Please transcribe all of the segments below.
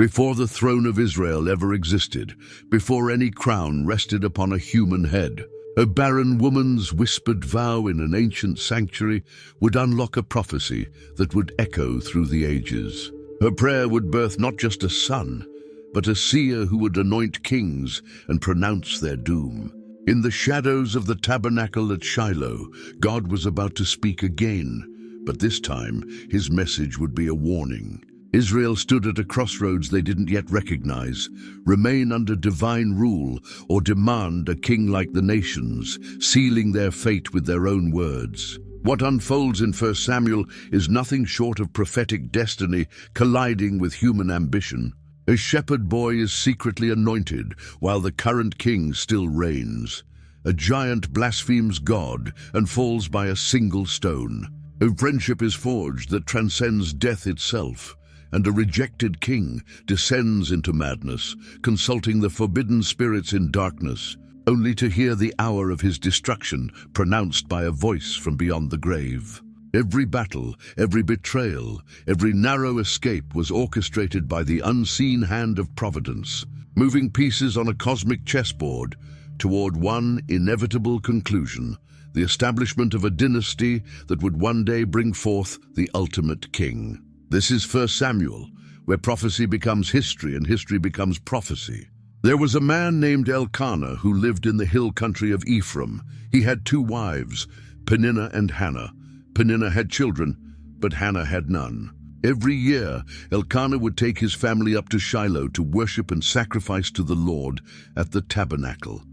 Before the throne of Israel ever existed, before any crown rested upon a human head, a barren woman's whispered vow in an ancient sanctuary would unlock a prophecy that would echo through the ages. Her prayer would birth not just a son, but a seer who would anoint kings and pronounce their doom. In the shadows of the tabernacle at Shiloh, God was about to speak again, but this time his message would be a warning. Israel stood at a crossroads they didn't yet recognize: remain under divine rule or demand a king like the nations, sealing their fate with their own words. What unfolds in 1 Samuel is nothing short of prophetic destiny colliding with human ambition. A shepherd boy is secretly anointed while the current king still reigns. A giant blasphemes God and falls by a single stone. A friendship is forged that transcends death itself, and a rejected king descends into madness, consulting the forbidden spirits in darkness, only to hear the hour of his destruction pronounced by a voice from beyond the grave. Every battle, every betrayal, every narrow escape was orchestrated by the unseen hand of providence, moving pieces on a cosmic chessboard toward one inevitable conclusion: the establishment of a dynasty that would one day bring forth the ultimate king. This is 1 Samuel, where prophecy becomes history and history becomes prophecy. There was a man named Elkanah who lived in the hill country of Ephraim. He had 2 wives, Peninnah and Hannah. Peninnah had children, but Hannah had none. Every year, Elkanah would take his family up to Shiloh to worship and sacrifice to the Lord at the tabernacle.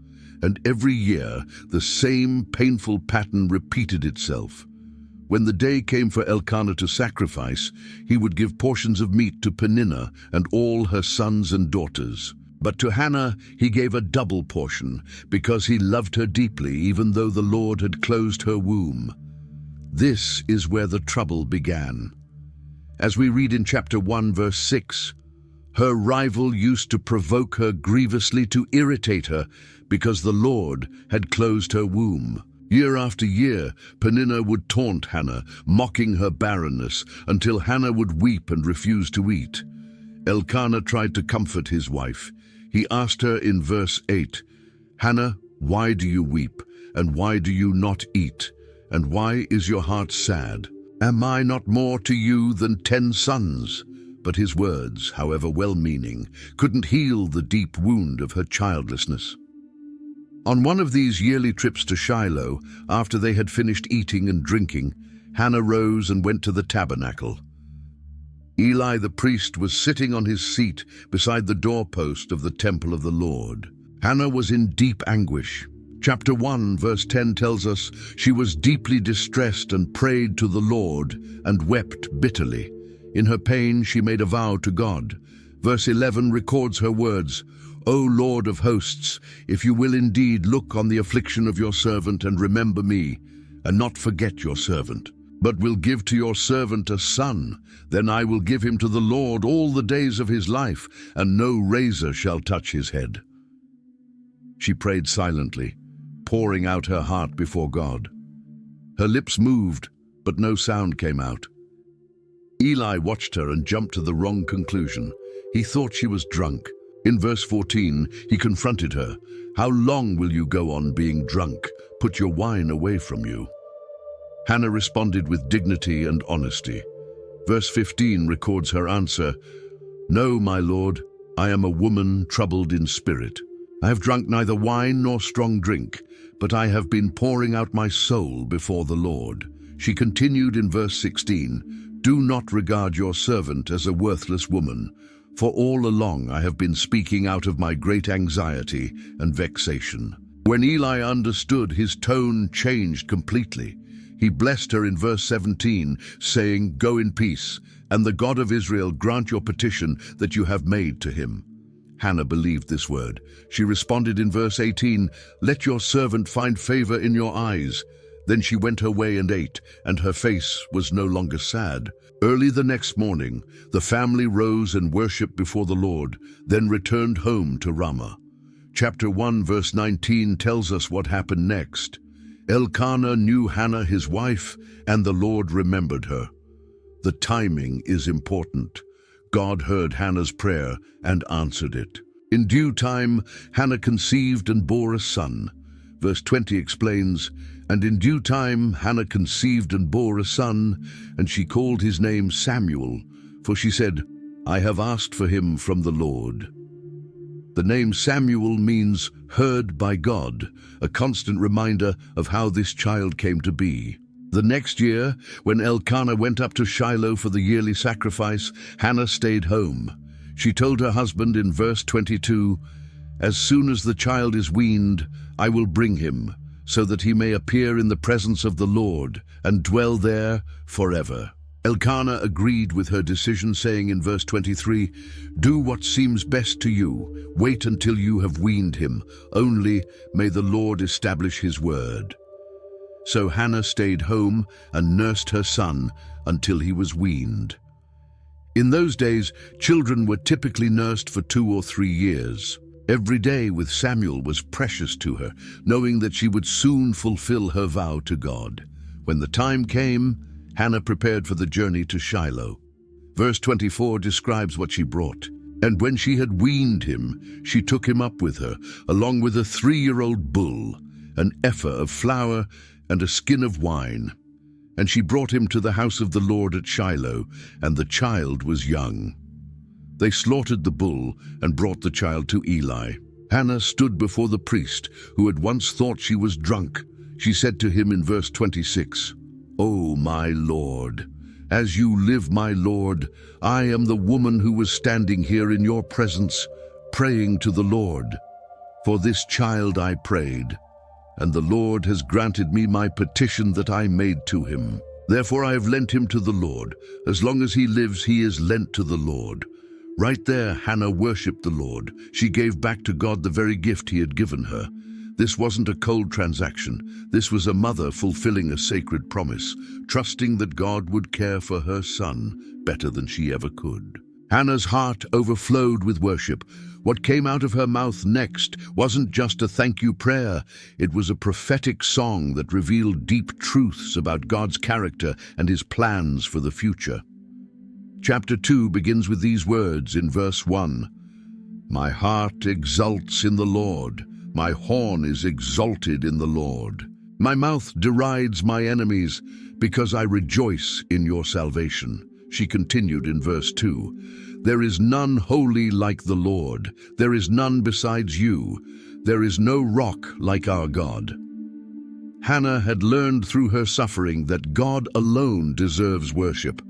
And every year, the same painful pattern repeated itself. When the day came for Elkanah to sacrifice, he would give portions of meat to Peninnah and all her sons and daughters. But to Hannah he gave a double portion, because he loved her deeply, even though the Lord had closed her womb. This is where the trouble began. As we read in chapter 1, verse 6, her rival used to provoke her grievously to irritate her, because the Lord had closed her womb. Year after year, Peninnah would taunt Hannah, mocking her barrenness, until Hannah would weep and refuse to eat. Elkanah tried to comfort his wife. He asked her in verse 8, "Hannah, why do you weep, and why do you not eat? And why is your heart sad? Am I not more to you than 10 sons?" But his words, however well-meaning, couldn't heal the deep wound of her childlessness. On one of these yearly trips to Shiloh, after they had finished eating and drinking, Hannah rose and went to the tabernacle. Eli the priest was sitting on his seat beside the doorpost of the temple of the Lord. Hannah was in deep anguish. Chapter 1, verse 10 tells us she was deeply distressed and prayed to the Lord and wept bitterly. In her pain she made a vow to God. Verse 11 records her words, "O Lord of hosts, if you will indeed look on the affliction of your servant and remember me, and not forget your servant, but will give to your servant a son, then I will give him to the Lord all the days of his life, and no razor shall touch his head." She prayed silently, pouring out her heart before God. Her lips moved, but no sound came out. Eli watched her and jumped to the wrong conclusion. He thought she was drunk. In verse 14, he confronted her. "How long will you go on being drunk? Put your wine away from you." Hannah responded with dignity and honesty. Verse 15 records her answer, "No, my lord, I am a woman troubled in spirit. I have drunk neither wine nor strong drink, but I have been pouring out my soul before the Lord." She continued in verse 16, "Do not regard your servant as a worthless woman, for all along I have been speaking out of my great anxiety and vexation." When Eli understood, his tone changed completely. He blessed her in verse 17, saying, "Go in peace, and the God of Israel grant your petition that you have made to him." Hannah believed this word. She responded in verse 18, "Let your servant find favor in your eyes." Then she went her way and ate, and her face was no longer sad. Early the next morning, the family rose and worshipped before the Lord, then returned home to Ramah. Chapter 1, verse 19 tells us what happened next. Elkanah knew Hannah his wife, and the Lord remembered her. The timing is important. God heard Hannah's prayer and answered it. In due time, Hannah conceived and bore a son. Verse 20 explains, "And in due time Hannah conceived and bore a son, and she called his name Samuel, for she said, I have asked for him from the Lord." The name Samuel means heard by God, a constant reminder of how this child came to be. The next year, when Elkanah went up to Shiloh for the yearly sacrifice, Hannah stayed home. She told her husband in verse 22, "As soon as the child is weaned, I will bring him, so that he may appear in the presence of the Lord and dwell there forever." Elkanah agreed with her decision, saying in verse 23, "Do what seems best to you. Wait until you have weaned him. Only may the Lord establish his word." So Hannah stayed home and nursed her son until he was weaned. In those days, children were typically nursed for 2 or 3 years. Every day with Samuel was precious to her, knowing that she would soon fulfill her vow to God. When the time came, Hannah prepared for the journey to Shiloh. Verse 24 describes what she brought. "And when she had weaned him, she took him up with her, along with a 3-year-old bull, an ephah of flour, and a skin of wine. And she brought him to the house of the Lord at Shiloh, and the child was young." They slaughtered the bull and brought the child to Eli. Hannah stood before the priest, who had once thought she was drunk. She said to him in verse 26, "O my Lord, as you live, my Lord, I am the woman who was standing here in your presence, praying to the Lord. For this child I prayed, and the Lord has granted me my petition that I made to him. Therefore I have lent him to the Lord. As long as he lives, he is lent to the Lord." Right there, Hannah worshipped the Lord. She gave back to God the very gift he had given her. This wasn't a cold transaction. This was a mother fulfilling a sacred promise, trusting that God would care for her son better than she ever could. Hannah's heart overflowed with worship. What came out of her mouth next wasn't just a thank you prayer. It was a prophetic song that revealed deep truths about God's character and his plans for the future. Chapter 2 begins with these words in verse 1. "My heart exults in the Lord. My horn is exalted in the Lord. My mouth derides my enemies, because I rejoice in your salvation." She continued in verse 2, "There is none holy like the Lord. There is none besides you. There is no rock like our God." Hannah had learned through her suffering that God alone deserves worship.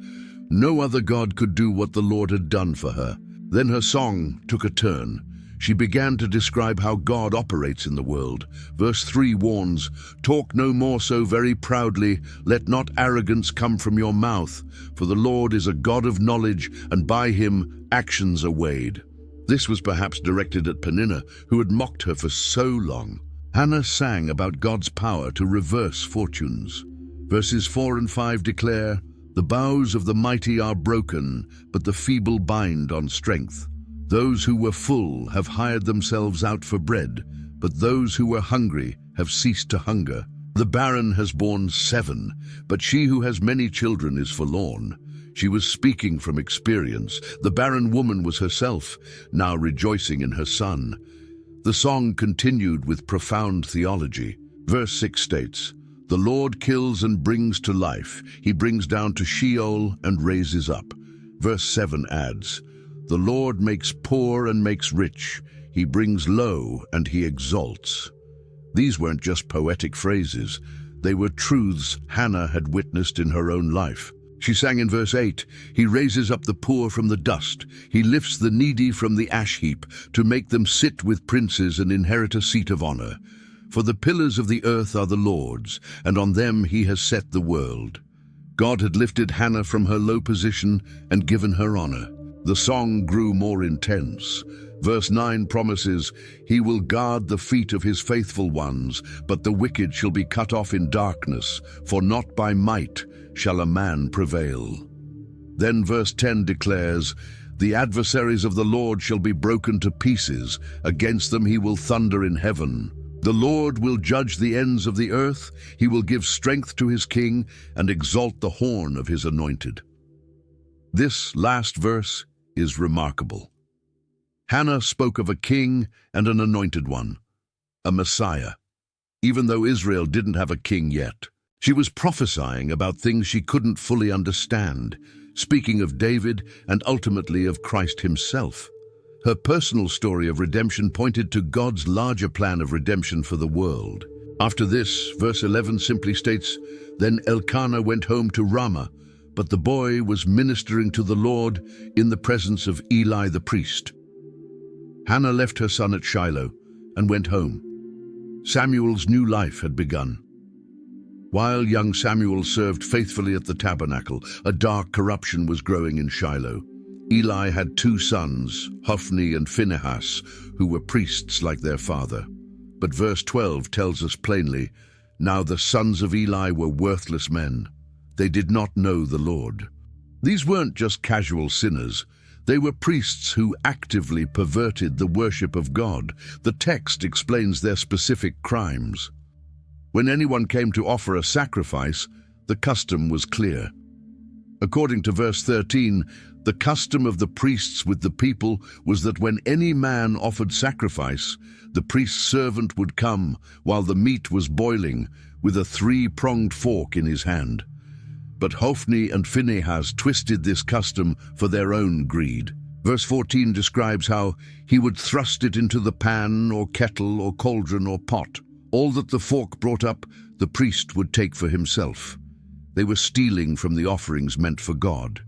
No other God could do what the Lord had done for her. Then her song took a turn. She began to describe how God operates in the world. Verse 3 warns, "Talk no more so very proudly, let not arrogance come from your mouth, for the Lord is a God of knowledge, and by him actions are weighed." This was perhaps directed at Peninnah, who had mocked her for so long. Hannah sang about God's power to reverse fortunes. Verses 4 and 5 declare, "The bows of the mighty are broken, but the feeble bind on strength. Those who were full have hired themselves out for bread, but those who were hungry have ceased to hunger. The barren has borne 7, but she who has many children is forlorn." She was speaking from experience. The barren woman was herself, now rejoicing in her son. The song continued with profound theology. Verse 6 states, "The Lord kills and brings to life. He brings down to Sheol and raises up." Verse 7 adds, "The Lord makes poor and makes rich. He brings low and he exalts." These weren't just poetic phrases. They were truths Hannah had witnessed in her own life. She sang in verse 8, "He raises up the poor from the dust. He lifts the needy from the ash heap to make them sit with princes and inherit a seat of honor. For the pillars of the earth are the Lord's, and on them he has set the world." God had lifted Hannah from her low position and given her honor. The song grew more intense. Verse 9 promises, "He will guard the feet of his faithful ones, but the wicked shall be cut off in darkness, for not by might shall a man prevail." Then verse 10 declares, "The adversaries of the Lord shall be broken to pieces. Against them he will thunder in heaven. The Lord will judge the ends of the earth. He will give strength to his king and exalt the horn of his anointed." This last verse is remarkable. Hannah spoke of a king and an anointed one, a Messiah, even though Israel didn't have a king yet. She was prophesying about things she couldn't fully understand, speaking of David and ultimately of Christ himself. Her personal story of redemption pointed to God's larger plan of redemption for the world. After this, verse 11 simply states, "Then Elkanah went home to Ramah, but the boy was ministering to the Lord in the presence of Eli the priest." Hannah left her son at Shiloh and went home. Samuel's new life had begun. While young Samuel served faithfully at the tabernacle, a dark corruption was growing in Shiloh. Eli had two sons, Hophni and Phinehas, who were priests like their father. But verse 12 tells us plainly, "Now the sons of Eli were worthless men. They did not know the Lord." These weren't just casual sinners. They were priests who actively perverted the worship of God. The text explains their specific crimes. When anyone came to offer a sacrifice, the custom was clear. According to verse 13, the custom of the priests with the people was that when any man offered sacrifice, the priest's servant would come while the meat was boiling with a three-pronged fork in his hand. But Hophni and Phinehas twisted this custom for their own greed. Verse 14 describes how he would thrust it into the pan or kettle or cauldron or pot. All that the fork brought up, the priest would take for himself. They were stealing from the offerings meant for God.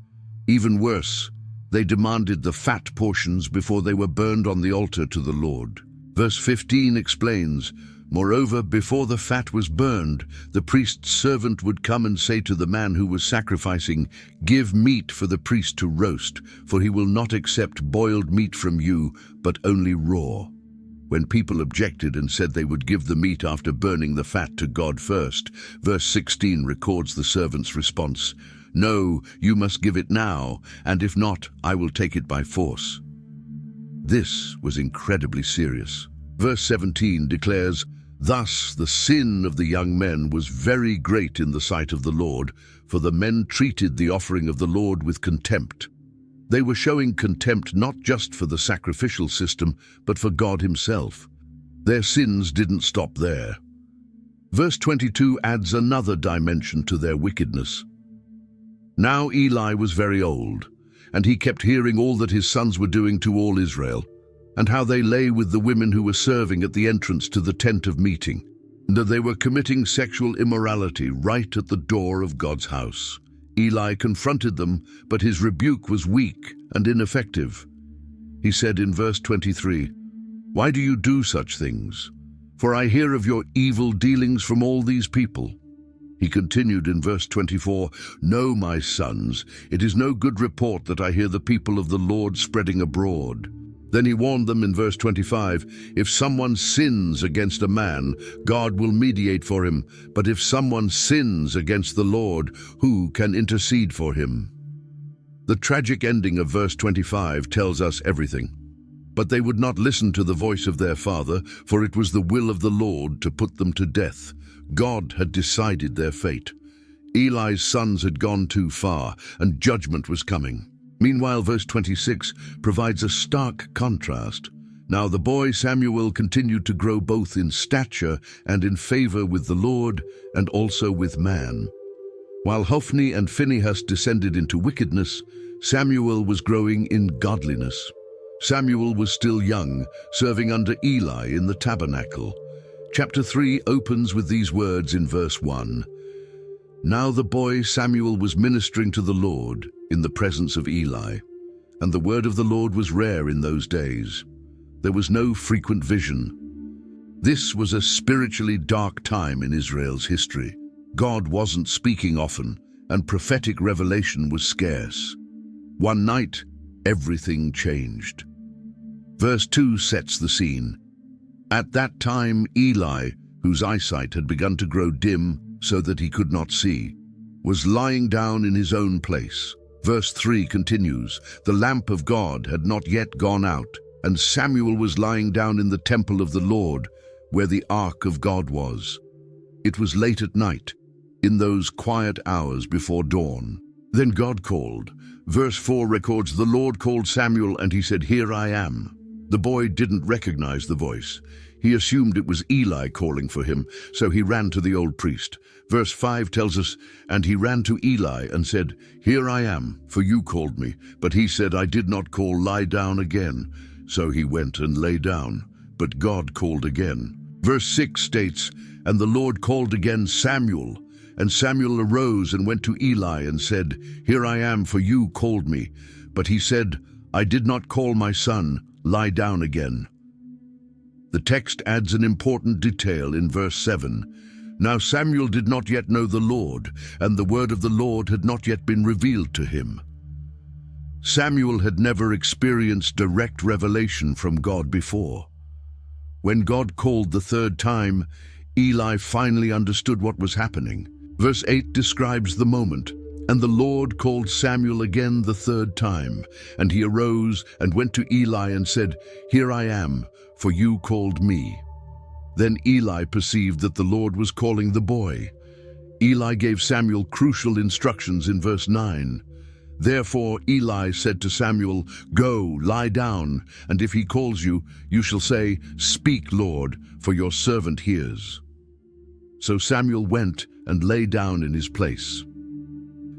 Even worse, they demanded the fat portions before they were burned on the altar to the Lord. Verse 15 explains, "Moreover, before the fat was burned, the priest's servant would come and say to the man who was sacrificing, 'Give meat for the priest to roast, for he will not accept boiled meat from you, but only raw.'" When people objected and said they would give the meat after burning the fat to God first, verse 16 records the servant's response, "No, you must give it now, and if not, I will take it by force." This was incredibly serious. Verse 17 declares, "Thus the sin of the young men was very great in the sight of the Lord, for the men treated the offering of the Lord with contempt." They were showing contempt not just for the sacrificial system, but for God himself. Their sins didn't stop there. Verse 22 adds another dimension to their wickedness. Now Eli was very old, and he kept hearing all that his sons were doing to all Israel, and how they lay with the women who were serving at the entrance to the tent of meeting, and that they were committing sexual immorality right at the door of God's house. Eli confronted them, but his rebuke was weak and ineffective. He said in verse 23, "Why do you do such things? For I hear of your evil dealings from all these people." He continued in verse 24, "No, my sons, it is no good report that I hear the people of the Lord spreading abroad." Then he warned them in verse 25, "If someone sins against a man, God will mediate for him. But if someone sins against the Lord, who can intercede for him?" The tragic ending of verse 25 tells us everything. But they would not listen to the voice of their father, for it was the will of the Lord to put them to death. God had decided their fate. Eli's sons had gone too far, and judgment was coming. Meanwhile, verse 26 provides a stark contrast. Now the boy Samuel continued to grow both in stature and in favor with the Lord and also with man. While Hophni and Phinehas descended into wickedness, Samuel was growing in godliness. Samuel was still young, serving under Eli in the tabernacle. Chapter 3 opens with these words in verse 1. "Now the boy Samuel was ministering to the Lord in the presence of Eli, and the word of the Lord was rare in those days. There was no frequent vision." This was a spiritually dark time in Israel's history. God wasn't speaking often, and prophetic revelation was scarce. One night, everything changed. Verse 2 sets the scene. At that time, Eli, whose eyesight had begun to grow dim so that he could not see, was lying down in his own place. Verse 3 continues, "The lamp of God had not yet gone out, and Samuel was lying down in the temple of the Lord, where the ark of God was. It was late at night, in those quiet hours before dawn. Then God called. Verse 4 records, "The Lord called Samuel, and he said, 'Here I am.'" The boy didn't recognize the voice. He assumed it was Eli calling for him, so he ran to the old priest. Verse 5 tells us, "And he ran to Eli and said, 'Here I am, for you called me.' But he said, 'I did not call, lie down again.' So he went and lay down, but God called again." Verse 6 states, "And the Lord called again, 'Samuel.' And Samuel arose and went to Eli and said, 'Here I am, for you called me.' But he said, 'I did not call, my son, lie down again.'" The text adds an important detail in verse 7. "Now Samuel did not yet know the Lord, and the word of the Lord had not yet been revealed to him." Samuel had never experienced direct revelation from God before. When God called the third time, Eli finally understood what was happening. Verse 8 describes the moment. "And the Lord called Samuel again the third time, and he arose and went to Eli and said, 'Here I am, for you called me.' Then Eli perceived that the Lord was calling the boy. Eli gave Samuel crucial instructions in verse 9. "Therefore Eli said to Samuel, 'Go, lie down, and if he calls you, you shall say, Speak, Lord, for your servant hears.' So Samuel went and lay down in his place."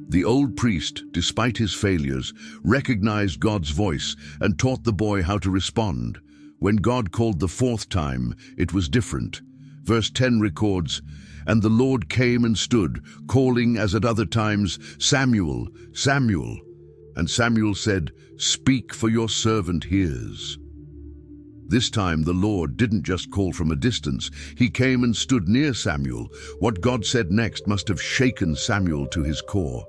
The old priest, despite his failures, recognized God's voice and taught the boy how to respond. When God called the fourth time, it was different. Verse 10 records, "And the Lord came and stood, calling as at other times, 'Samuel, Samuel.' And Samuel said, 'Speak, for your servant hears.'" This time the Lord didn't just call from a distance. He came and stood near Samuel. What God said next must have shaken Samuel to his core.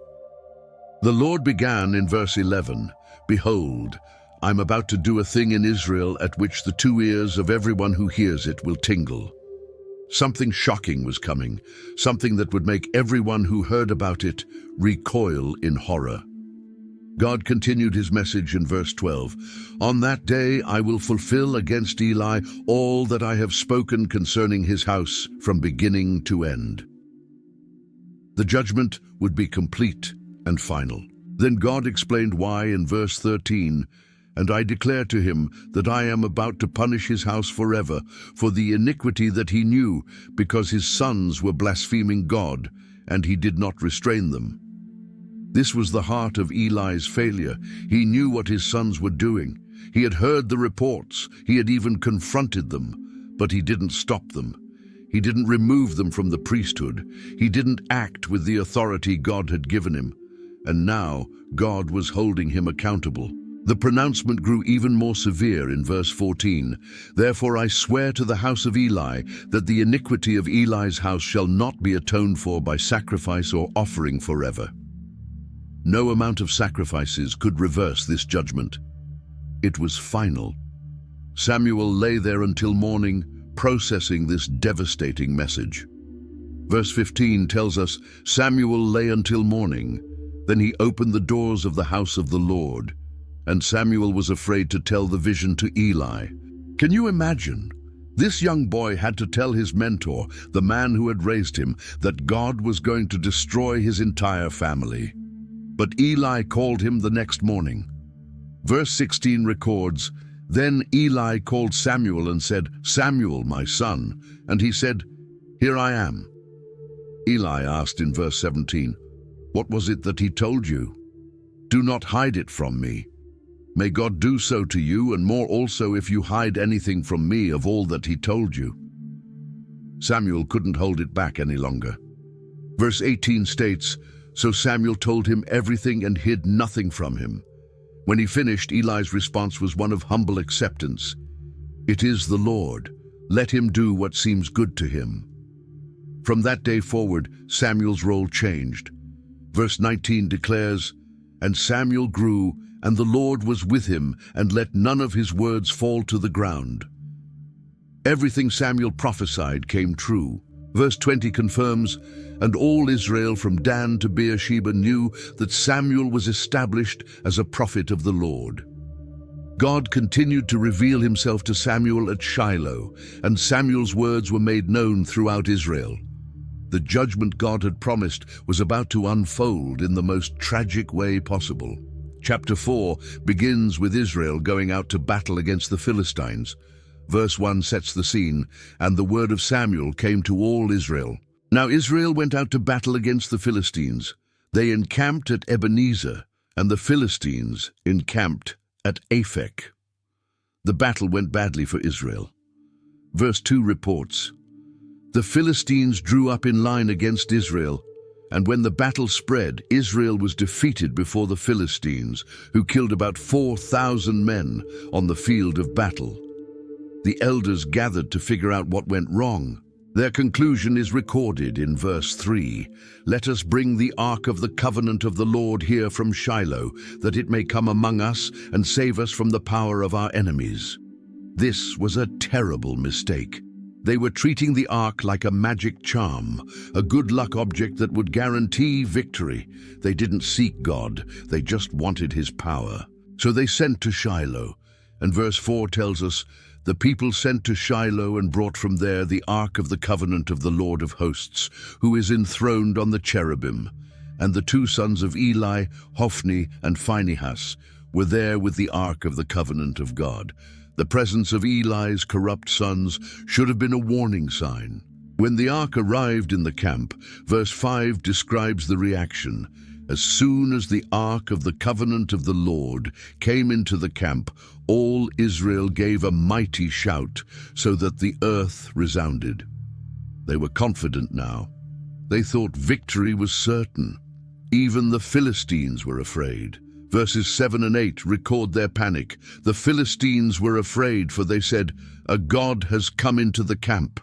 The Lord began in verse 11, "Behold, I'm about to do a thing in Israel at which the two ears of everyone who hears it will tingle." Something shocking was coming, something that would make everyone who heard about it recoil in horror. God continued his message in verse 12, "On that day I will fulfill against Eli all that I have spoken concerning his house from beginning to end." The judgment would be complete and final. Then God explained why in verse 13, "And I declare to him that I am about to punish his house forever for the iniquity that he knew, because his sons were blaspheming God, and he did not restrain them." This was the heart of Eli's failure. He knew what his sons were doing. He had heard the reports. He had even confronted them, but he didn't stop them. He didn't remove them from the priesthood. He didn't act with the authority God had given him. And now God was holding him accountable. The pronouncement grew even more severe in verse 14. "Therefore I swear to the house of Eli that the iniquity of Eli's house shall not be atoned for by sacrifice or offering forever." No amount of sacrifices could reverse this judgment. It was final. Samuel lay there until morning, processing this devastating message. Verse 15 tells us, "Samuel lay until morning. Then he opened the doors of the house of the Lord. And Samuel was afraid to tell the vision to Eli." Can you imagine? This young boy had to tell his mentor, the man who had raised him, that God was going to destroy his entire family. But Eli called him the next morning. Verse 16 records, "Then Eli called Samuel and said, 'Samuel, my son.' And he said, 'Here I am.' Eli asked in verse 17, 'What was it that he told you? Do not hide it from me. May God do so to you, and more also if you hide anything from me of all that he told you.'" Samuel couldn't hold it back any longer. Verse 18 states, "So Samuel told him everything and hid nothing from him." When he finished, Eli's response was one of humble acceptance. "It is the Lord. Let him do what seems good to him." From that day forward, Samuel's role changed. Verse 19 declares, "And Samuel grew, and the Lord was with him, and let none of his words fall to the ground." Everything Samuel prophesied came true. Verse 20 confirms, "And all Israel from Dan to Beersheba knew that Samuel was established as a prophet of the Lord." God continued to reveal himself to Samuel at Shiloh, and Samuel's words were made known throughout Israel. The judgment God had promised was about to unfold in the most tragic way possible. Chapter 4 begins with Israel going out to battle against the Philistines. Verse 1 sets the scene, and the word of Samuel came to all Israel. Now Israel went out to battle against the Philistines. They encamped at Ebenezer, and the Philistines encamped at Aphek. The battle went badly for Israel. Verse 2 reports, "The Philistines drew up in line against Israel, and when the battle spread, Israel was defeated before the Philistines, who killed about 4,000 men on the field of battle." The elders gathered to figure out what went wrong. Their conclusion is recorded in verse 3. "Let us bring the ark of the covenant of the Lord here from Shiloh, that it may come among us and save us from the power of our enemies." This was a terrible mistake. They were treating the ark like a magic charm, a good luck object that would guarantee victory. They didn't seek God, they just wanted his power. So they sent to Shiloh, and verse 4 tells us, "The people sent to Shiloh and brought from there the ark of the covenant of the Lord of hosts, who is enthroned on the cherubim. And the two sons of Eli, Hophni and Phinehas, were there with the ark of the covenant of God." The presence of Eli's corrupt sons should have been a warning sign. When the ark arrived in the camp, verse 5 describes the reaction. "As soon as the ark of the covenant of the Lord came into the camp, all Israel gave a mighty shout, so that the earth resounded." They were confident now. They thought victory was certain. Even the Philistines were afraid. Verses 7 and 8 record their panic. "The Philistines were afraid, for they said, 'A god has come into the camp.'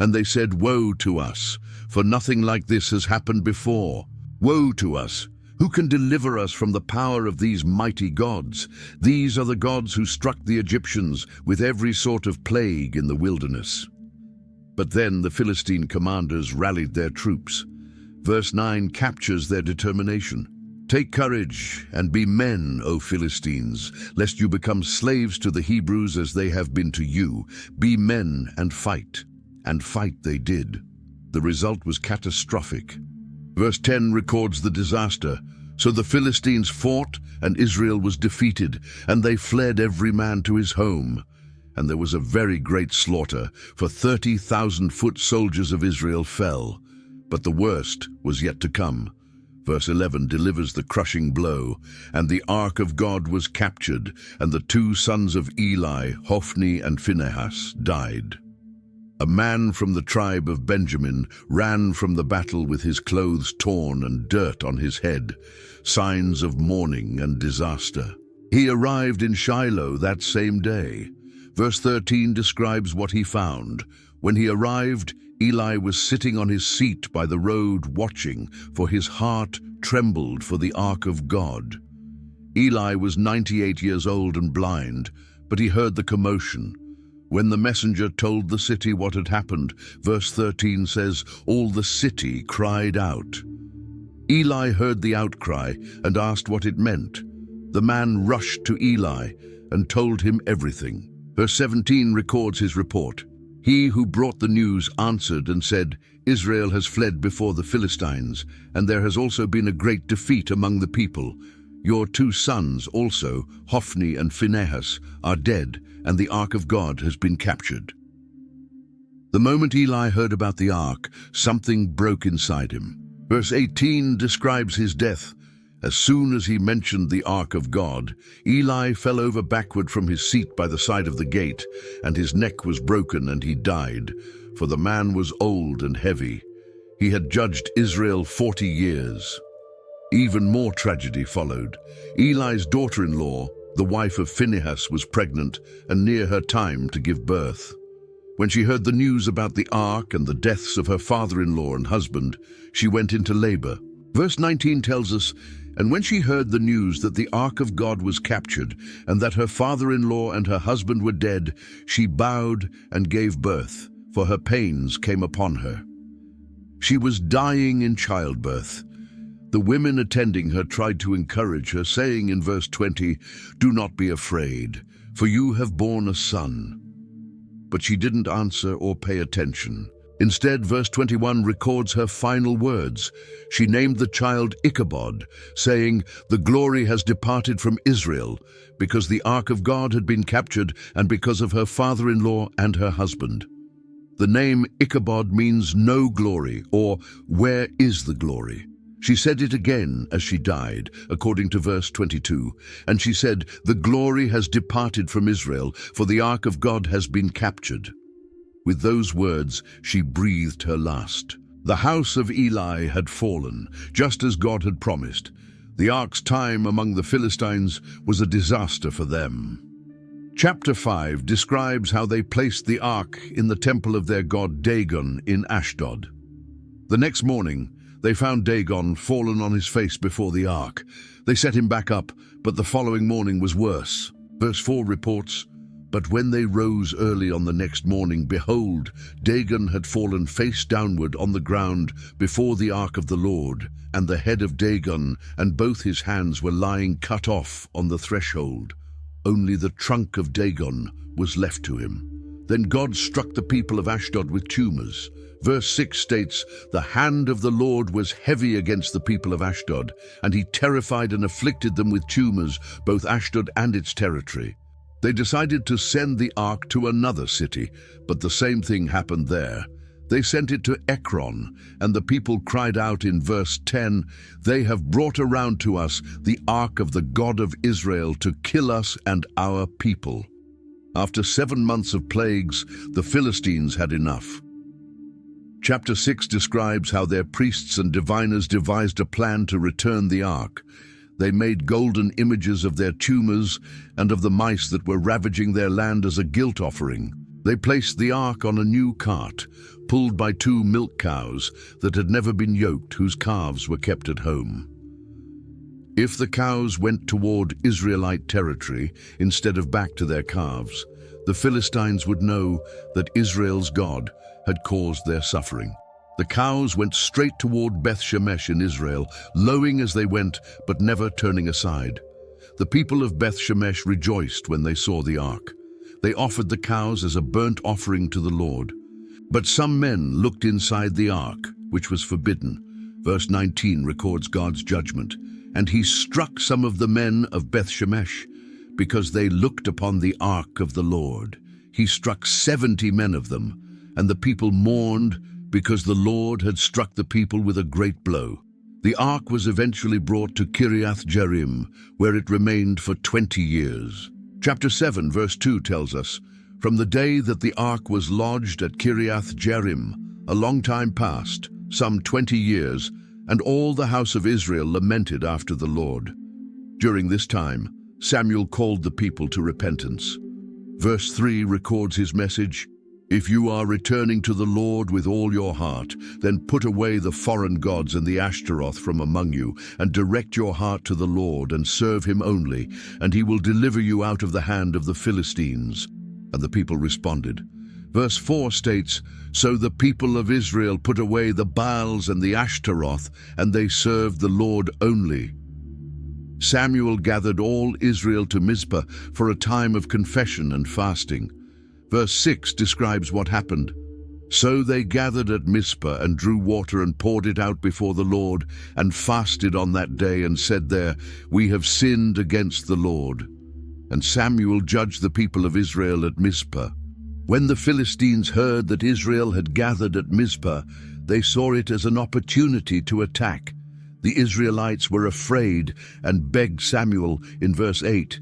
And they said, 'Woe to us, for nothing like this has happened before. Woe to us! Who can deliver us from the power of these mighty gods? These are the gods who struck the Egyptians with every sort of plague in the wilderness.'" But then the Philistine commanders rallied their troops. Verse 9 captures their determination. "Take courage and be men, O Philistines, lest you become slaves to the Hebrews as they have been to you. Be men and fight." And fight they did. The result was catastrophic. Verse 10 records the disaster. "So the Philistines fought, and Israel was defeated, and they fled every man to his home. And there was a very great slaughter, for 30,000 foot soldiers of Israel fell. But the worst was yet to come." Verse 11 delivers the crushing blow. "And the ark of God was captured, and the two sons of Eli, Hophni and Phinehas, died." A man from the tribe of Benjamin ran from the battle with his clothes torn and dirt on his head, signs of mourning and disaster. He arrived in Shiloh that same day. Verse 13 describes what he found. When he arrived, Eli was sitting on his seat by the road watching, for his heart trembled for the ark of God. Eli was 98 years old and blind, but he heard the commotion. When the messenger told the city what had happened, verse 13 says, "All the city cried out." Eli heard the outcry and asked what it meant. The man rushed to Eli and told him everything. Verse 17 records his report. "He who brought the news answered and said, 'Israel has fled before the Philistines, and there has also been a great defeat among the people. Your two sons also, Hophni and Phinehas, are dead, and the ark of God has been captured.'" The moment Eli heard about the ark, something broke inside him. Verse 18 describes his death. "As soon as he mentioned the ark of God, Eli fell over backward from his seat by the side of the gate, and his neck was broken and he died, for the man was old and heavy. He had judged Israel 40 years. Even more tragedy followed. Eli's daughter-in-law, the wife of Phinehas, was pregnant and near her time to give birth. When she heard the news about the ark and the deaths of her father-in-law and husband, she went into labor. Verse 19 tells us, "And when she heard the news that the ark of God was captured, and that her father-in-law and her husband were dead, she bowed and gave birth, for her pains came upon her." She was dying in childbirth. The women attending her tried to encourage her, saying in verse 20, "Do not be afraid, for you have borne a son." But she didn't answer or pay attention. Instead, verse 21 records her final words. She named the child Ichabod, saying, "The glory has departed from Israel, because the ark of God had been captured, and because of her father-in-law and her husband." The name Ichabod means no glory, or where is the glory? She said it again as she died, according to verse 22. And she said, "The glory has departed from Israel, for the ark of God has been captured." With those words, she breathed her last. The house of Eli had fallen, just as God had promised. The ark's time among the Philistines was a disaster for them. Chapter 5 describes how they placed the ark in the temple of their god Dagon in Ashdod. The next morning, they found Dagon fallen on his face before the ark. They set him back up, but the following morning was worse. Verse 4 reports, "But when they rose early on the next morning, behold, Dagon had fallen face downward on the ground before the ark of the Lord, and the head of Dagon and both his hands were lying cut off on the threshold. Only the trunk of Dagon was left to him. Then God struck the people of Ashdod with tumors." Verse 6 states, "The hand of the Lord was heavy against the people of Ashdod, and he terrified and afflicted them with tumors, both Ashdod and its territory." They decided to send the ark to another city, but the same thing happened there. They sent it to Ekron, and the people cried out in verse 10, "They have brought around to us the ark of the God of Israel to kill us and our people." After 7 months of plagues, the Philistines had enough. Chapter 6 describes how their priests and diviners devised a plan to return the ark. They made golden images of their tumors and of the mice that were ravaging their land as a guilt offering. They placed the ark on a new cart, pulled by 2 milk cows that had never been yoked, whose calves were kept at home. If the cows went toward Israelite territory instead of back to their calves, the Philistines would know that Israel's God had caused their suffering. The cows went straight toward Beth Shemesh in Israel, lowing as they went, but never turning aside. The people of Beth Shemesh rejoiced when they saw the ark. They offered the cows as a burnt offering to the Lord. But some men looked inside the ark, which was forbidden. Verse 19 records God's judgment. "And he struck some of the men of Beth Shemesh, because they looked upon the ark of the Lord. He struck 70 men of them, and the people mourned because the Lord had struck the people with a great blow." The ark was eventually brought to Kiriath Jearim, where it remained for 20 years. Chapter 7, verse 2 tells us, "From the day that the ark was lodged at Kiriath Jearim, a long time passed, some 20 years, and all the house of Israel lamented after the Lord. During this time, Samuel called the people to repentance." Verse 3 records his message, "If you are returning to the Lord with all your heart, then put away the foreign gods and the Ashtaroth from among you, and direct your heart to the Lord, and serve him only, and he will deliver you out of the hand of the Philistines." And the people responded. Verse 4 states, "So the people of Israel put away the Baals and the Ashtaroth, and they served the Lord only." Samuel gathered all Israel to Mizpah for a time of confession and fasting. Verse 6 describes what happened. "So they gathered at Mizpah and drew water and poured it out before the Lord, and fasted on that day and said there, 'We have sinned against the Lord.' And Samuel judged the people of Israel at Mizpah. When the Philistines heard that Israel had gathered at Mizpah, they saw it as an opportunity to attack. The Israelites were afraid and begged Samuel in verse 8,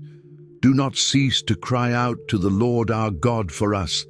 "Do not cease to cry out to the Lord our God for us,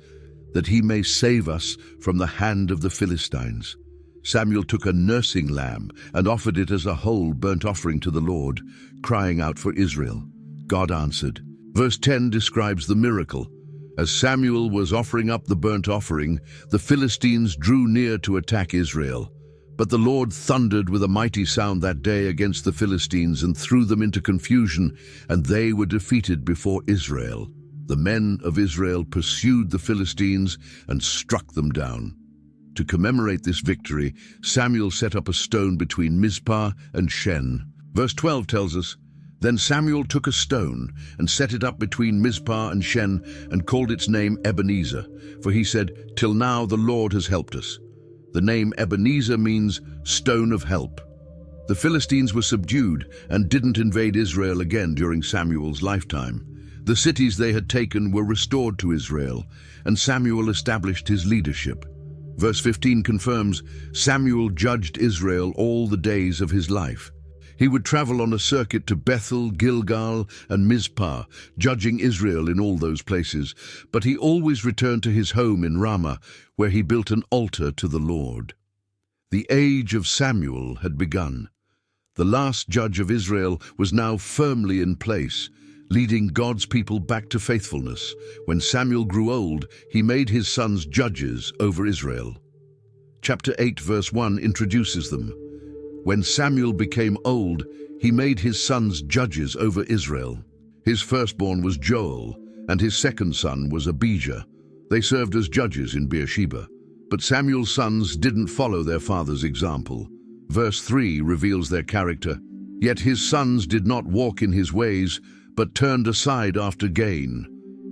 that he may save us from the hand of the Philistines." Samuel took a nursing lamb and offered it as a whole burnt offering to the Lord, crying out for Israel. God answered. Verse 10 describes the miracle. As Samuel was offering up the burnt offering, the Philistines drew near to attack Israel. But the Lord thundered with a mighty sound that day against the Philistines and threw them into confusion, and they were defeated before Israel. The men of Israel pursued the Philistines and struck them down. To commemorate this victory, Samuel set up a stone between Mizpah and Shen. Verse 12 tells us, Then Samuel took a stone and set it up between Mizpah and Shen and called its name Ebenezer, for he said, "Till now the Lord has helped us." The name Ebenezer means stone of help. The Philistines were subdued and didn't invade Israel again during Samuel's lifetime. The cities they had taken were restored to Israel, and Samuel established his leadership. Verse 15 confirms, Samuel judged Israel all the days of his life. He would travel on a circuit to Bethel, Gilgal, and Mizpah, judging Israel in all those places, but he always returned to his home in Ramah, where he built an altar to the Lord. The age of Samuel had begun. The last judge of Israel was now firmly in place, leading God's people back to faithfulness. When Samuel grew old, he made his sons judges over Israel. Chapter 8, verse 1 introduces them. When Samuel became old, he made his sons judges over Israel. His firstborn was Joel, and his second son was Abijah. They served as judges in Beersheba. But Samuel's sons didn't follow their father's example. Verse 3 reveals their character. Yet his sons did not walk in his ways, but turned aside after gain.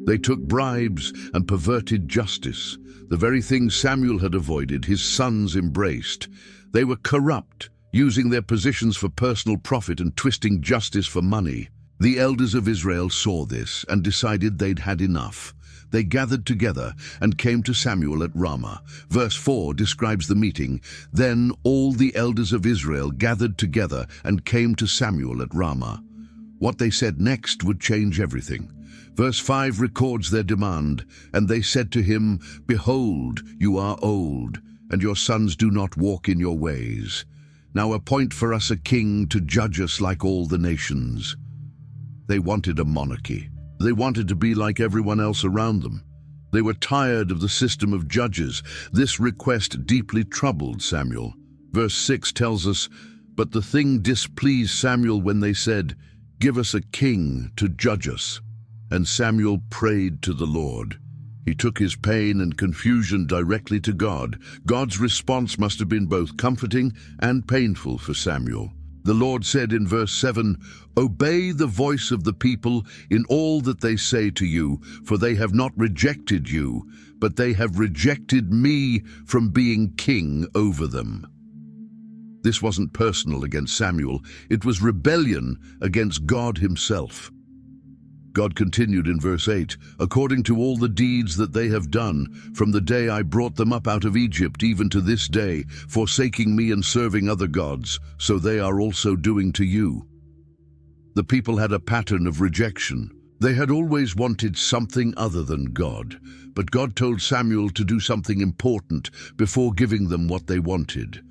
They took bribes and perverted justice. The very thing Samuel had avoided, his sons embraced. They were corrupt, using their positions for personal profit and twisting justice for money. The elders of Israel saw this and decided they'd had enough. They gathered together and came to Samuel at Ramah. Verse 4 describes the meeting. Then all the elders of Israel gathered together and came to Samuel at Ramah. What they said next would change everything. Verse 5 records their demand. And they said to him, "Behold, you are old, and your sons do not walk in your ways. Now appoint for us a king to judge us like all the nations." They wanted a monarchy. They wanted to be like everyone else around them. They were tired of the system of judges. This request deeply troubled Samuel. Verse 6 tells us, "But the thing displeased Samuel when they said, 'Give us a king to judge us.' And Samuel prayed to the Lord." He took his pain and confusion directly to God. God's response must have been both comforting and painful for Samuel. The Lord said in verse 7, "Obey the voice of the people in all that they say to you, for they have not rejected you, but they have rejected me from being king over them." This wasn't personal against Samuel. It was rebellion against God himself. God continued in verse 8, "According to all the deeds that they have done, from the day I brought them up out of Egypt even to this day, forsaking me and serving other gods, so they are also doing to you." The people had a pattern of rejection. They had always wanted something other than God, but God told Samuel to do something important before giving them what they wanted.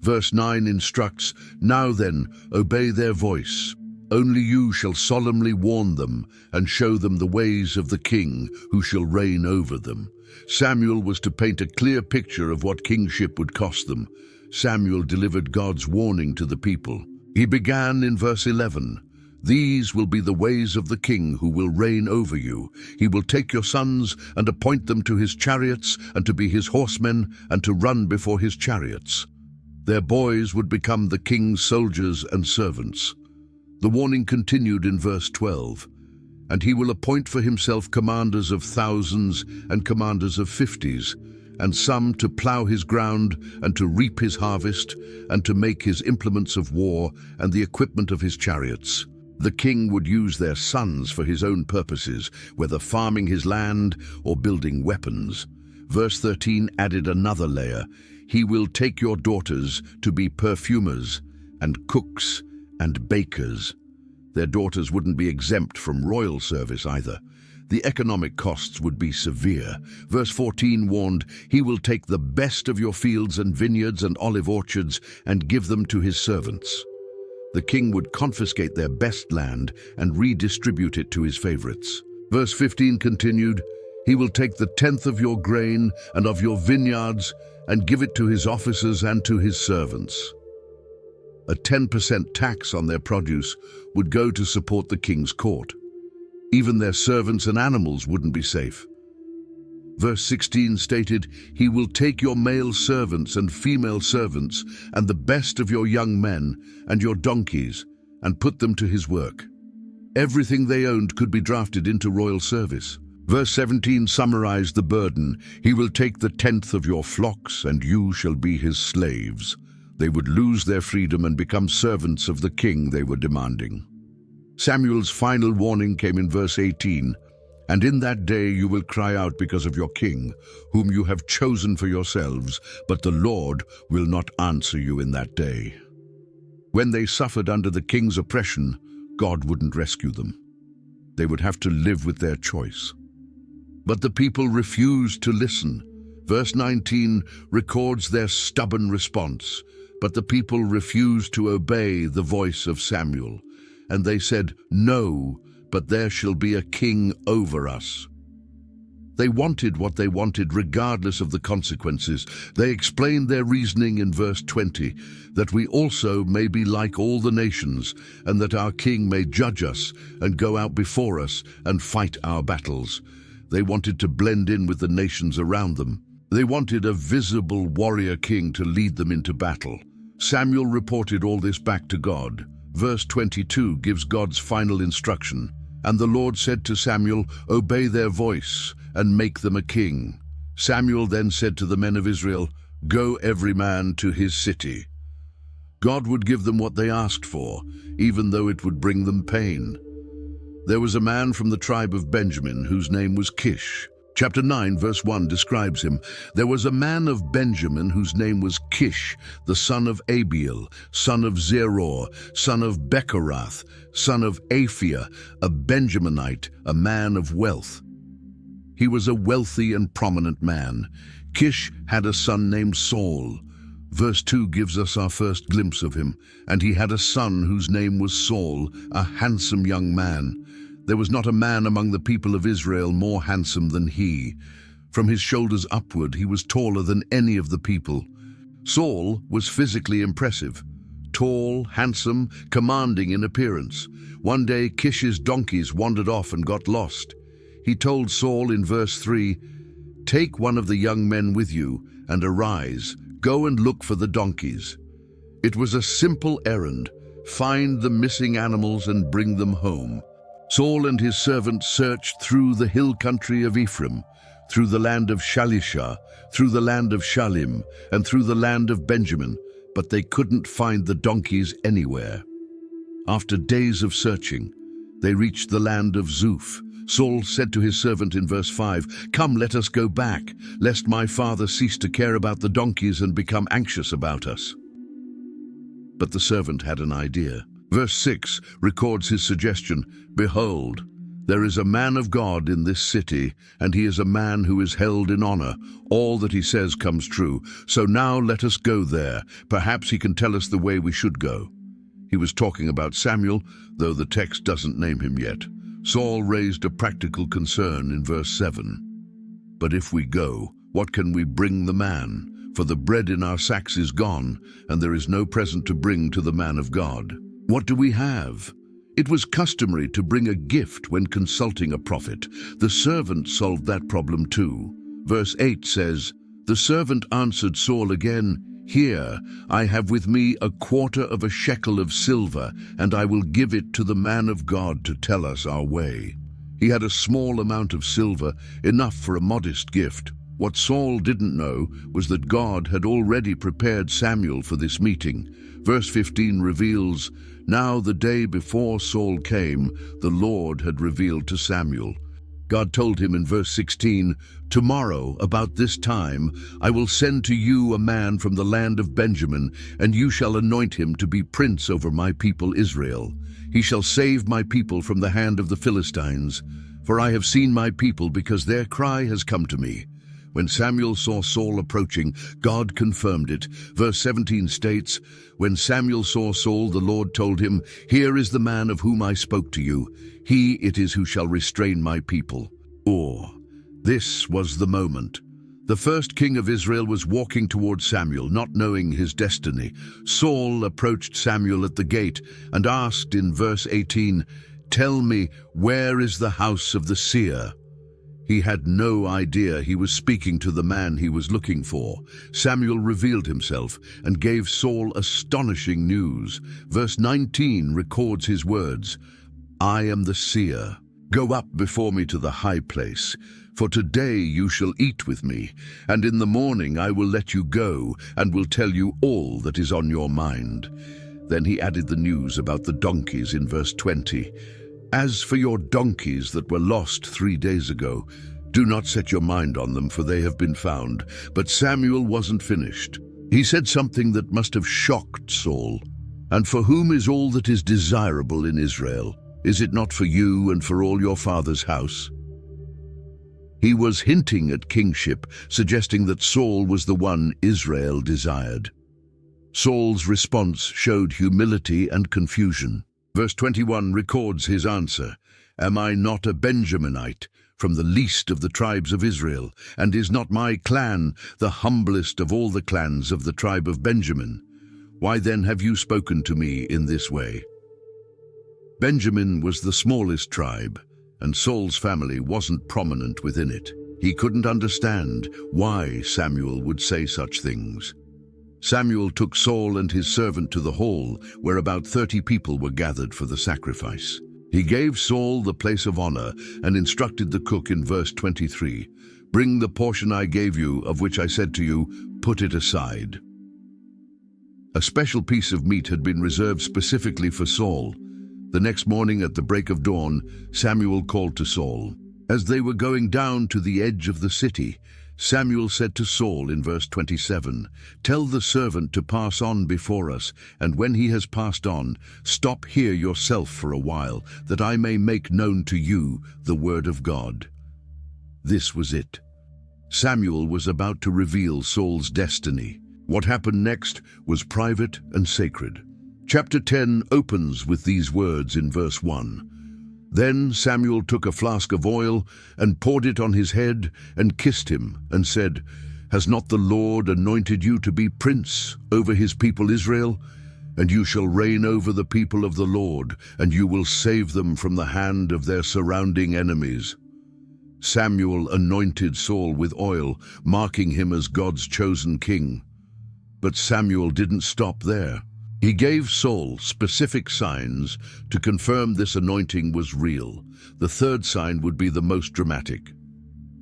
Verse 9 instructs, "Now then, obey their voice. Only you shall solemnly warn them and show them the ways of the king who shall reign over them." Samuel was to paint a clear picture of what kingship would cost them. Samuel delivered God's warning to the people. He began in verse 11, "These will be the ways of the king who will reign over you. He will take your sons and appoint them to his chariots and to be his horsemen and to run before his chariots. Their boys would become the king's soldiers and servants." The warning continued in verse 12, "And he will appoint for himself commanders of thousands and commanders of 50s, and some to plow his ground and to reap his harvest, and to make his implements of war and the equipment of his chariots." The king would use their sons for his own purposes, whether farming his land or building weapons. Verse 13 added another layer. "He will take your daughters to be perfumers and cooks and bakers." Their daughters wouldn't be exempt from royal service either. The economic costs would be severe. Verse 14 warned, "He will take the best of your fields and vineyards and olive orchards and give them to his servants." The king would confiscate their best land and redistribute it to his favorites. Verse 15 continued, "He will take the 10th of your grain and of your vineyards and give it to his officers and to his servants." A 10% tax on their produce would go to support the king's court. Even their servants and animals wouldn't be safe. Verse 16 stated, "He will take your male servants and female servants and the best of your young men and your donkeys and put them to his work." Everything they owned could be drafted into royal service. Verse 17 summarized the burden. He will take the 10th of your flocks, and you shall be his slaves. They would lose their freedom and become servants of the king they were demanding. Samuel's final warning came in verse 18. And in that day you will cry out because of your king, whom you have chosen for yourselves, but the Lord will not answer you in that day. When they suffered under the king's oppression, God wouldn't rescue them. They would have to live with their choice. But the people refused to listen. Verse 19 records their stubborn response. But the people refused to obey the voice of Samuel. And they said, "No, but there shall be a king over us." They wanted what they wanted regardless of the consequences. They explained their reasoning in verse 20, that we also may be like all the nations, and that our king may judge us and go out before us and fight our battles. They wanted to blend in with the nations around them. They wanted a visible warrior king to lead them into battle. Samuel reported all this back to God. Verse 22 gives God's final instruction. And the Lord said to Samuel, "Obey their voice and make them a king." Samuel then said to the men of Israel, "Go every man to his city." God would give them what they asked for, even though it would bring them pain. There was a man from the tribe of Benjamin whose name was Kish. Chapter 9, verse 1 describes him. There was a man of Benjamin whose name was Kish, the son of Abiel, son of Zeror, son of Bechorath, son of Aphiah, a Benjaminite, a man of wealth. He was a wealthy and prominent man. Kish had a son named Saul. Verse 2 gives us our first glimpse of him. And he had a son whose name was Saul, a handsome young man. There was not a man among the people of Israel more handsome than he. From his shoulders upward, he was taller than any of the people. Saul was physically impressive, tall, handsome, commanding in appearance. One day, Kish's donkeys wandered off and got lost. He told Saul in verse 3, "Take one of the young men with you and arise, go and look for the donkeys." It was a simple errand. Find the missing animals and bring them home. Saul and his servants searched through the hill country of Ephraim, through the land of Shalishah, through the land of Shalim, and through the land of Benjamin, but they couldn't find the donkeys anywhere. After days of searching, they reached the land of Zuph. Saul said to his servant in verse 5, "Come, let us go back, lest my father cease to care about the donkeys and become anxious about us." But the servant had an idea. Verse 6 records his suggestion, "Behold, there is a man of God in this city, and he is a man who is held in honor. All that he says comes true. So now let us go there. Perhaps he can tell us the way we should go." He was talking about Samuel, though the text doesn't name him yet. Saul raised a practical concern in verse 7. "But if we go, what can we bring the man? For the bread in our sacks is gone, and there is no present to bring to the man of God. What do we have?" It was customary to bring a gift when consulting a prophet. The servant solved that problem too. Verse 8 says, "The servant answered Saul again, 'Here, I have with me 1/4 of a shekel of silver, and I will give it to the man of God to tell us our way.'" He had a small amount of silver, enough for a modest gift. What Saul didn't know was that God had already prepared Samuel for this meeting. Verse 15 reveals, "Now the day before Saul came, the Lord had revealed to Samuel." God told him in verse 16, "Tomorrow, about this time, I will send to you a man from the land of Benjamin, and you shall anoint him to be prince over my people Israel. He shall save my people from the hand of the Philistines, for I have seen my people because their cry has come to me." When Samuel saw Saul approaching, God confirmed it. Verse 17 states, "When Samuel saw Saul, the Lord told him, 'Here is the man of whom I spoke to you. He it is who shall restrain my people.'" Or, this was the moment. The first king of Israel was walking toward Samuel, not knowing his destiny. Saul approached Samuel at the gate and asked in verse 18, "Tell me, where is the house of the seer?" He had no idea he was speaking to the man he was looking for. Samuel revealed himself and gave Saul astonishing news. Verse 19 records his words, I am the seer. Go up before me to the high place, for today you shall eat with me, and in the morning I will let you go, and will tell you all that is on your mind." Then he added the news about the donkeys in verse 20. "As for your donkeys that were lost 3 days ago, do not set your mind on them, for they have been found." But Samuel wasn't finished. He said something that must have shocked Saul. "And for whom is all that is desirable in Israel? Is it not for you and for all your father's house?" He was hinting at kingship, suggesting that Saul was the one Israel desired. Saul's response showed humility and confusion. Verse 21 records his answer. "Am I not a Benjaminite, from the least of the tribes of Israel? And is not my clan the humblest of all the clans of the tribe of Benjamin? Why then have you spoken to me in this way?" Benjamin was the smallest tribe, and Saul's family wasn't prominent within it. He couldn't understand why Samuel would say such things. Samuel took Saul and his servant to the hall, where about 30 people were gathered for the sacrifice. He gave Saul the place of honor and instructed the cook in verse 23, "Bring the portion I gave you, of which I said to you, put it aside." A special piece of meat had been reserved specifically for Saul. The next morning at the break of dawn, Samuel called to Saul. As they were going down to the edge of the city, Samuel said to Saul in verse 27, "Tell the servant to pass on before us, and when he has passed on, stop here yourself for a while, that I may make known to you the word of God." This was it. Samuel was about to reveal Saul's destiny. What happened next was private and sacred. Chapter 10 opens with these words in verse 1. "Then Samuel took a flask of oil and poured it on his head and kissed him and said, 'Has not the Lord anointed you to be prince over his people Israel? And you shall reign over the people of the Lord, and you will save them from the hand of their surrounding enemies.'" Samuel anointed Saul with oil, marking him as God's chosen king. But Samuel didn't stop there. He gave Saul specific signs to confirm this anointing was real. The third sign would be the most dramatic.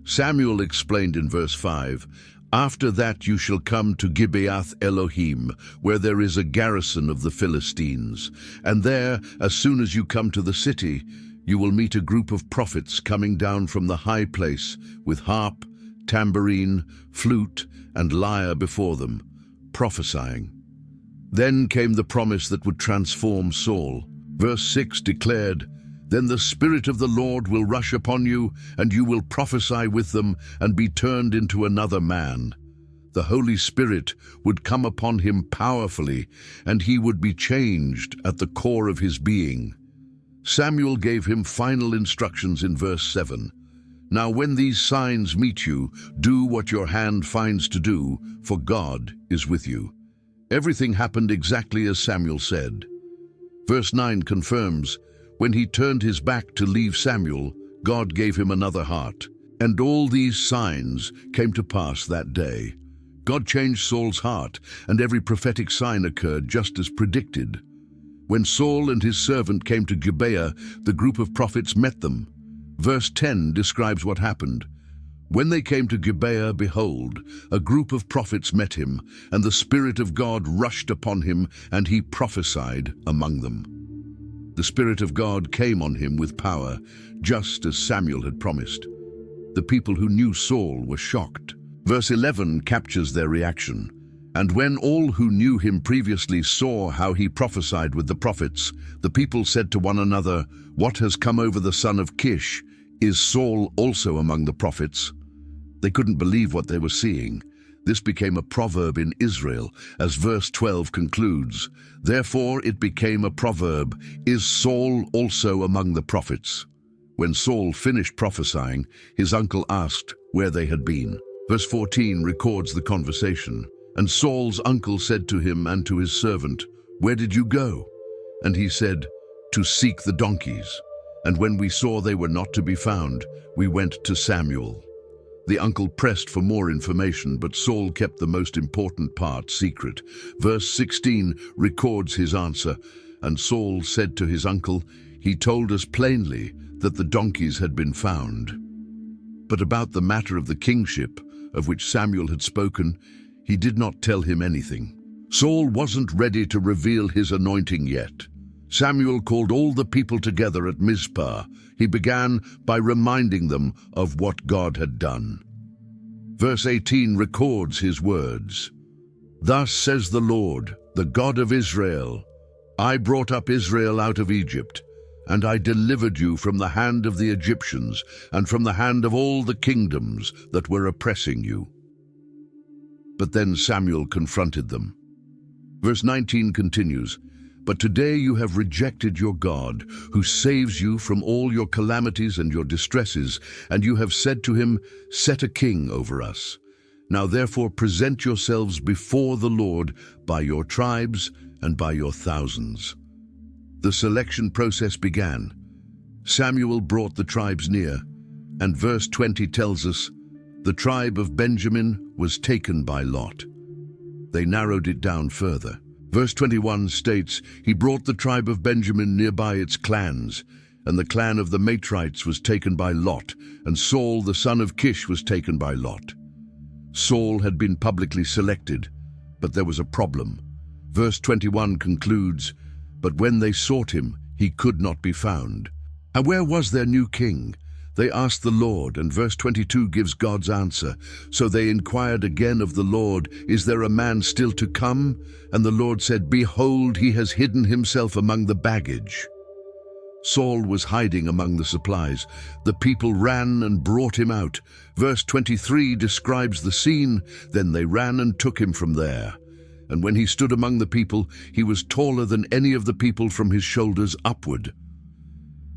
Samuel explained in verse 5, "After that you shall come to Gibeath Elohim, where there is a garrison of the Philistines. And there, as soon as you come to the city, you will meet a group of prophets coming down from the high place with harp, tambourine, flute, and lyre before them, prophesying." Then came the promise that would transform Saul. Verse 6 declared, "Then the Spirit of the Lord will rush upon you, and you will prophesy with them and be turned into another man." The Holy Spirit would come upon him powerfully, and he would be changed at the core of his being. Samuel gave him final instructions in verse 7. "Now when these signs meet you, do what your hand finds to do, for God is with you." Everything happened exactly as Samuel said. Verse 9 confirms, when he turned his back to leave Samuel, God gave him another heart. And all these signs came to pass that day. God changed Saul's heart, and every prophetic sign occurred just as predicted. When Saul and his servant came to Gibeah, the group of prophets met them. Verse 10 describes what happened. When they came to Gibeah, behold, a group of prophets met him, and the Spirit of God rushed upon him, and he prophesied among them. The Spirit of God came on him with power, just as Samuel had promised. The people who knew Saul were shocked. Verse 11 captures their reaction. "And when all who knew him previously saw how he prophesied with the prophets, the people said to one another, 'What has come over the son of Kish? Is Saul also among the prophets?'" They couldn't believe what they were seeing. This became a proverb in Israel, as verse 12 concludes, "Therefore it became a proverb, 'Is Saul also among the prophets?'" When Saul finished prophesying, his uncle asked where they had been. Verse 14 records the conversation. "And Saul's uncle said to him and to his servant, 'Where did you go?' And he said, 'To seek the donkeys. And when we saw they were not to be found, we went to Samuel.'" The uncle pressed for more information, but Saul kept the most important part secret. Verse 16 records his answer, "And Saul said to his uncle, He told us plainly that the donkeys had been found. But about the matter of the kingship, of which Samuel had spoken, he did not tell him anything. Saul wasn't ready to reveal his anointing yet. Samuel called all the people together at Mizpah. He began by reminding them of what God had done. Verse 18 records his words. Thus says the Lord, the God of Israel, I brought up Israel out of Egypt, and I delivered you from the hand of the Egyptians and from the hand of all the kingdoms that were oppressing you. But then Samuel confronted them. Verse 19 continues, But today you have rejected your God, who saves you from all your calamities and your distresses, and you have said to him, Set a king over us. Now therefore present yourselves before the Lord by your tribes and by your thousands. The selection process began. Samuel brought the tribes near, and verse 20 tells us, the tribe of Benjamin was taken by Lot. They narrowed it down further. Verse 21 states, He brought the tribe of Benjamin nearby its clans, and the clan of the Matrites was taken by Lot, and Saul the son of Kish was taken by Lot. Saul had been publicly selected, but there was a problem. Verse 21 concludes, But when they sought him, he could not be found. And where was their new king? They asked the Lord, and verse 22 gives God's answer. So they inquired again of the Lord, Is there a man still to come? And the Lord said, Behold, he has hidden himself among the baggage. Saul was hiding among the supplies. The people ran and brought him out. Verse 23 describes the scene. Then they ran and took him from there. And when he stood among the people, he was taller than any of the people from his shoulders upward.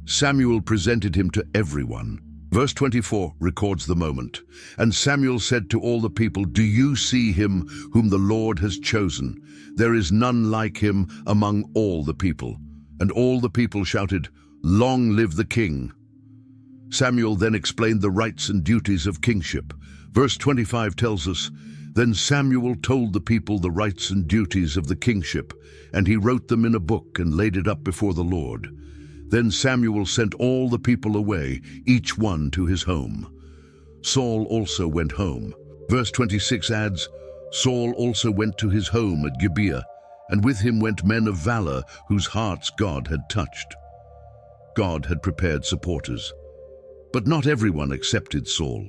Samuel presented him to everyone. Verse 24 records the moment. And Samuel said to all the people, Do you see him whom the Lord has chosen? There is none like him among all the people. And all the people shouted, Long live the king. Samuel then explained the rights and duties of kingship. Verse 25 tells us, Then Samuel told the people the rights and duties of the kingship, and he wrote them in a book and laid it up before the Lord. Then Samuel sent all the people away, each one to his home. Saul also went home. Verse 26 adds, Saul also went to his home at Gibeah, and with him went men of valor whose hearts God had touched. God had prepared supporters, but not everyone accepted Saul.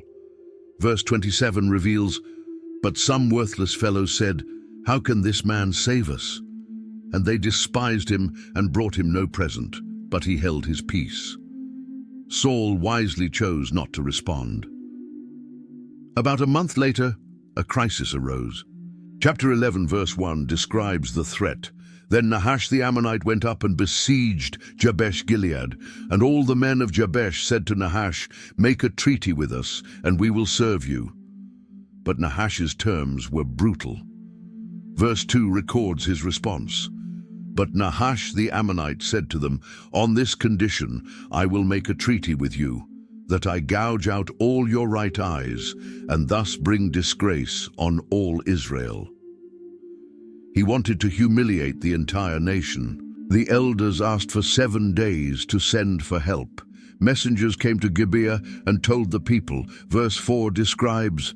Verse 27 reveals, But some worthless fellows said, How can this man save us? And they despised him and brought him no present, but he held his peace. Saul wisely chose not to respond. About a month later, a crisis arose. Chapter 11, verse 1 describes the threat. Then Nahash the Ammonite went up and besieged Jabesh-Gilead, and all the men of Jabesh said to Nahash, Make a treaty with us, and we will serve you. But Nahash's terms were brutal. Verse 2 records his response. But Nahash the Ammonite said to them, On this condition I will make a treaty with you, that I gouge out all your right eyes, and thus bring disgrace on all Israel. He wanted to humiliate the entire nation. The elders asked for 7 days to send for help. Messengers came to Gibeah and told the people. Verse 4 describes,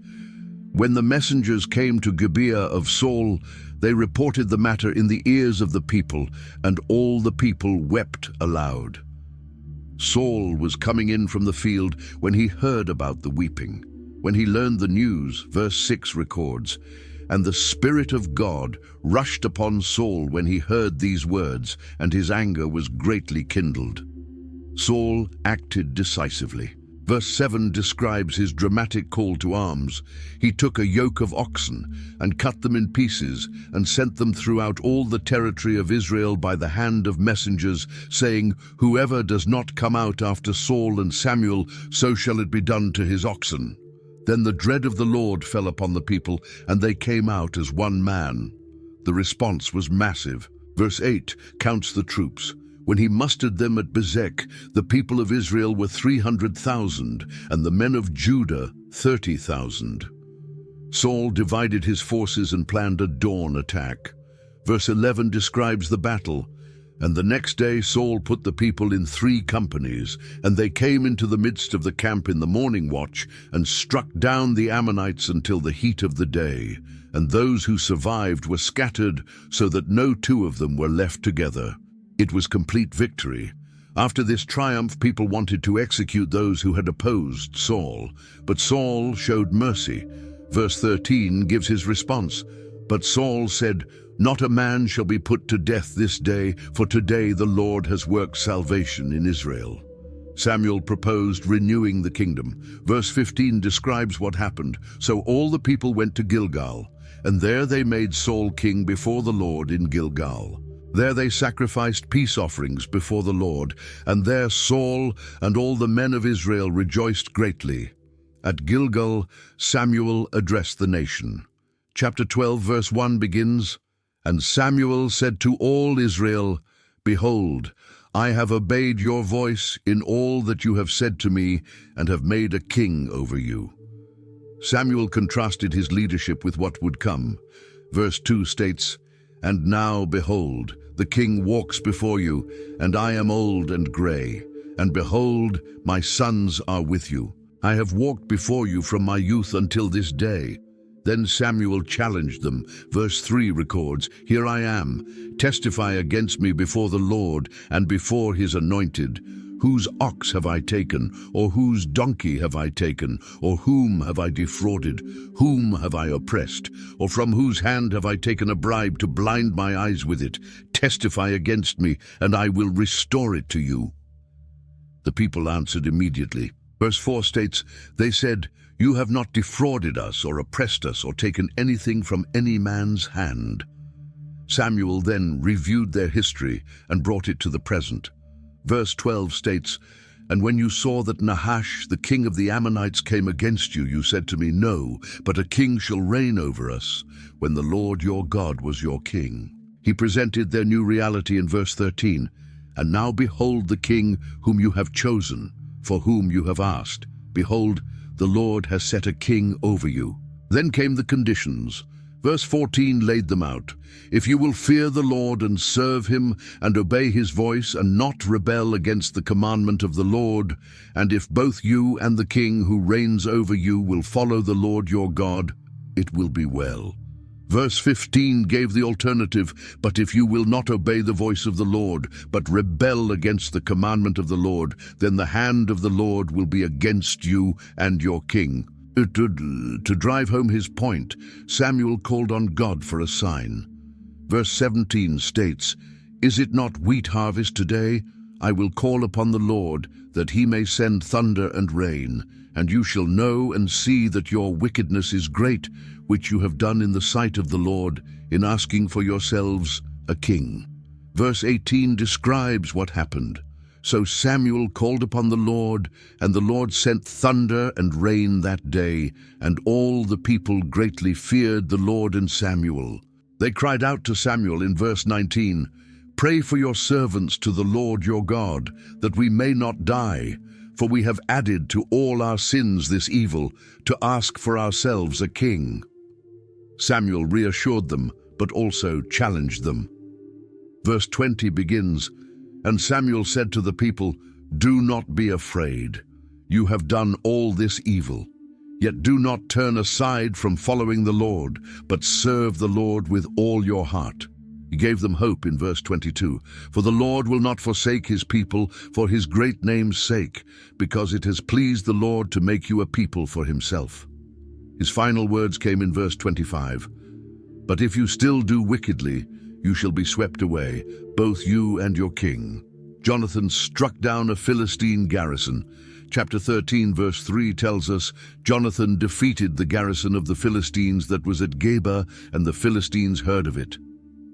When the messengers came to Gibeah of Saul, they reported the matter in the ears of the people, and all the people wept aloud. Saul was coming in from the field when he heard about the weeping. When he learned the news, verse 6 records, And the Spirit of God rushed upon Saul when he heard these words, and his anger was greatly kindled. Saul acted decisively. Verse 7 describes his dramatic call to arms. He took a yoke of oxen and cut them in pieces and sent them throughout all the territory of Israel by the hand of messengers, saying, Whoever does not come out after Saul and Samuel, so shall it be done to his oxen. Then the dread of the Lord fell upon the people, and they came out as one man. The response was massive. Verse 8 counts the troops. When he mustered them at Bezek, the people of Israel were 300,000, and the men of Judah 30,000. Saul divided his forces and planned a dawn attack. Verse 11 describes the battle. And the next day Saul put the people in 3 companies, and they came into the midst of the camp in the morning watch, and struck down the Ammonites until the heat of the day. And those who survived were scattered, so that no 2 of them were left together. It was complete victory. After this triumph, people wanted to execute those who had opposed Saul, but Saul showed mercy. Verse 13 gives his response. But Saul said, "Not a man shall be put to death this day, for today the Lord has worked salvation in Israel." Samuel proposed renewing the kingdom. Verse 15 describes what happened. So all the people went to Gilgal, and there they made Saul king before the Lord in Gilgal. There they sacrificed peace offerings before the Lord, and there Saul and all the men of Israel rejoiced greatly. At Gilgal, Samuel addressed the nation. Chapter 12, verse 1 begins, "And Samuel said to all Israel, Behold, I have obeyed your voice in all that you have said to me, and have made a king over you." Samuel contrasted his leadership with what would come. Verse 2 states, "And now, behold, the king walks before you, and I am old and gray. And behold, my sons are with you. I have walked before you from my youth until this day." Then Samuel challenged them. Verse 3 records, "Here I am. Testify against me before the Lord and before his anointed. Whose ox have I taken, or whose donkey have I taken, or whom have I defrauded? Whom have I oppressed? Or from whose hand have I taken a bribe to blind my eyes with it? Testify against me, and I will restore it to you." The people answered immediately. Verse 4 states, "They said, You have not defrauded us or oppressed us or taken anything from any man's hand." Samuel then reviewed their history and brought it to the present. Verse 12 states, "And when you saw that Nahash, the king of the Ammonites, came against you, you said to me, No, but a king shall reign over us, when the Lord your God was your king." He presented their new reality in verse 13, "And now behold the king whom you have chosen, for whom you have asked. Behold, the Lord has set a king over you." Then came the conditions. Verse 14 laid them out. "If you will fear the Lord and serve him and obey his voice and not rebel against the commandment of the Lord, and if both you and the king who reigns over you will follow the Lord your God, it will be well." Verse 15 gave the alternative, "But if you will not obey the voice of the Lord, but rebel against the commandment of the Lord, then the hand of the Lord will be against you and your king." To drive home his point, Samuel called on God for a sign. Verse 17 states, "Is it not wheat harvest today? I will call upon the Lord, that he may send thunder and rain, and you shall know and see that your wickedness is great, which you have done in the sight of the Lord, in asking for yourselves a king." Verse 18 describes what happened. "So Samuel called upon the Lord, and the Lord sent thunder and rain that day, and all the people greatly feared the Lord and Samuel. They cried out to Samuel in verse 19, "Pray for your servants to the Lord your God, that we may not die, for we have added to all our sins this evil, to ask for ourselves a king." Samuel reassured them, but also challenged them. Verse 20 begins, "And Samuel said to the people, Do not be afraid. You have done all this evil. Yet do not turn aside from following the Lord, but serve the Lord with all your heart." He gave them hope in verse 22, "For the Lord will not forsake his people for his great name's sake, because it has pleased the Lord to make you a people for himself." His final words came in verse 25, "But if you still do wickedly, you shall be swept away, both you and your king." Jonathan struck down a Philistine garrison. Chapter 13, verse 3 tells us, Jonathan defeated the garrison of the Philistines that was at Geba, and the Philistines heard of it.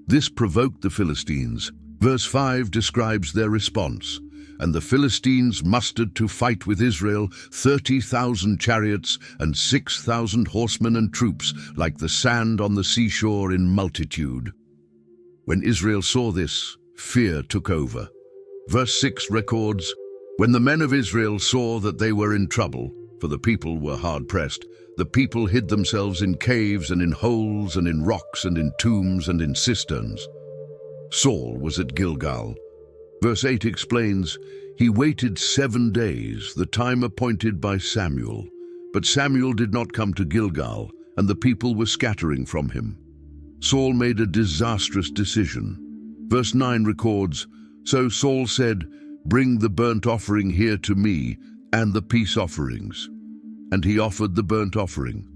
This provoked the Philistines. Verse 5 describes their response. "And the Philistines mustered to fight with Israel 30,000 chariots and 6,000 horsemen and troops, like the sand on the seashore in multitude." When Israel saw this, fear took over. Verse 6 records, "When the men of Israel saw that they were in trouble, for the people were hard-pressed, the people hid themselves in caves and in holes and in rocks and in tombs and in cisterns." Saul was at Gilgal. Verse 8 explains, "He waited 7 days, the time appointed by Samuel. But Samuel did not come to Gilgal, and the people were scattering from him." Saul made a disastrous decision. Verse 9 records, "So Saul said, 'Bring the burnt offering here to me, and the peace offerings.' And he offered the burnt offering."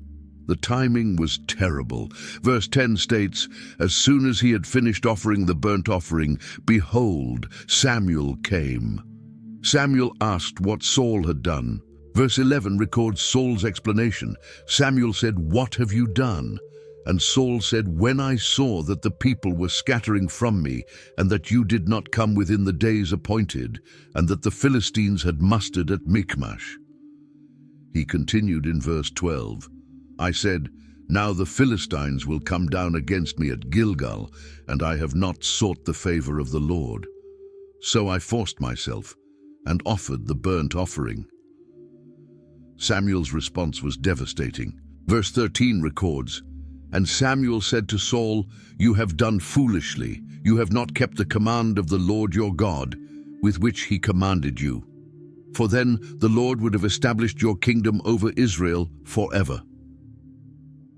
The timing was terrible. Verse 10 states, "As soon as he had finished offering the burnt offering, behold, Samuel came." Samuel asked what Saul had done. Verse 11 records Saul's explanation. Samuel said, "What have you done?" And Saul said, "When I saw that the people were scattering from me, and that you did not come within the days appointed, and that the Philistines had mustered at Michmash." He continued in verse 12, "I said, 'Now the Philistines will come down against me at Gilgal, and I have not sought the favor of the Lord.' So I forced myself and offered the burnt offering." Samuel's response was devastating. Verse 13 records, "And Samuel said to Saul, 'You have done foolishly. You have not kept the command of the Lord your God, with which he commanded you. For then the Lord would have established your kingdom over Israel forever.'"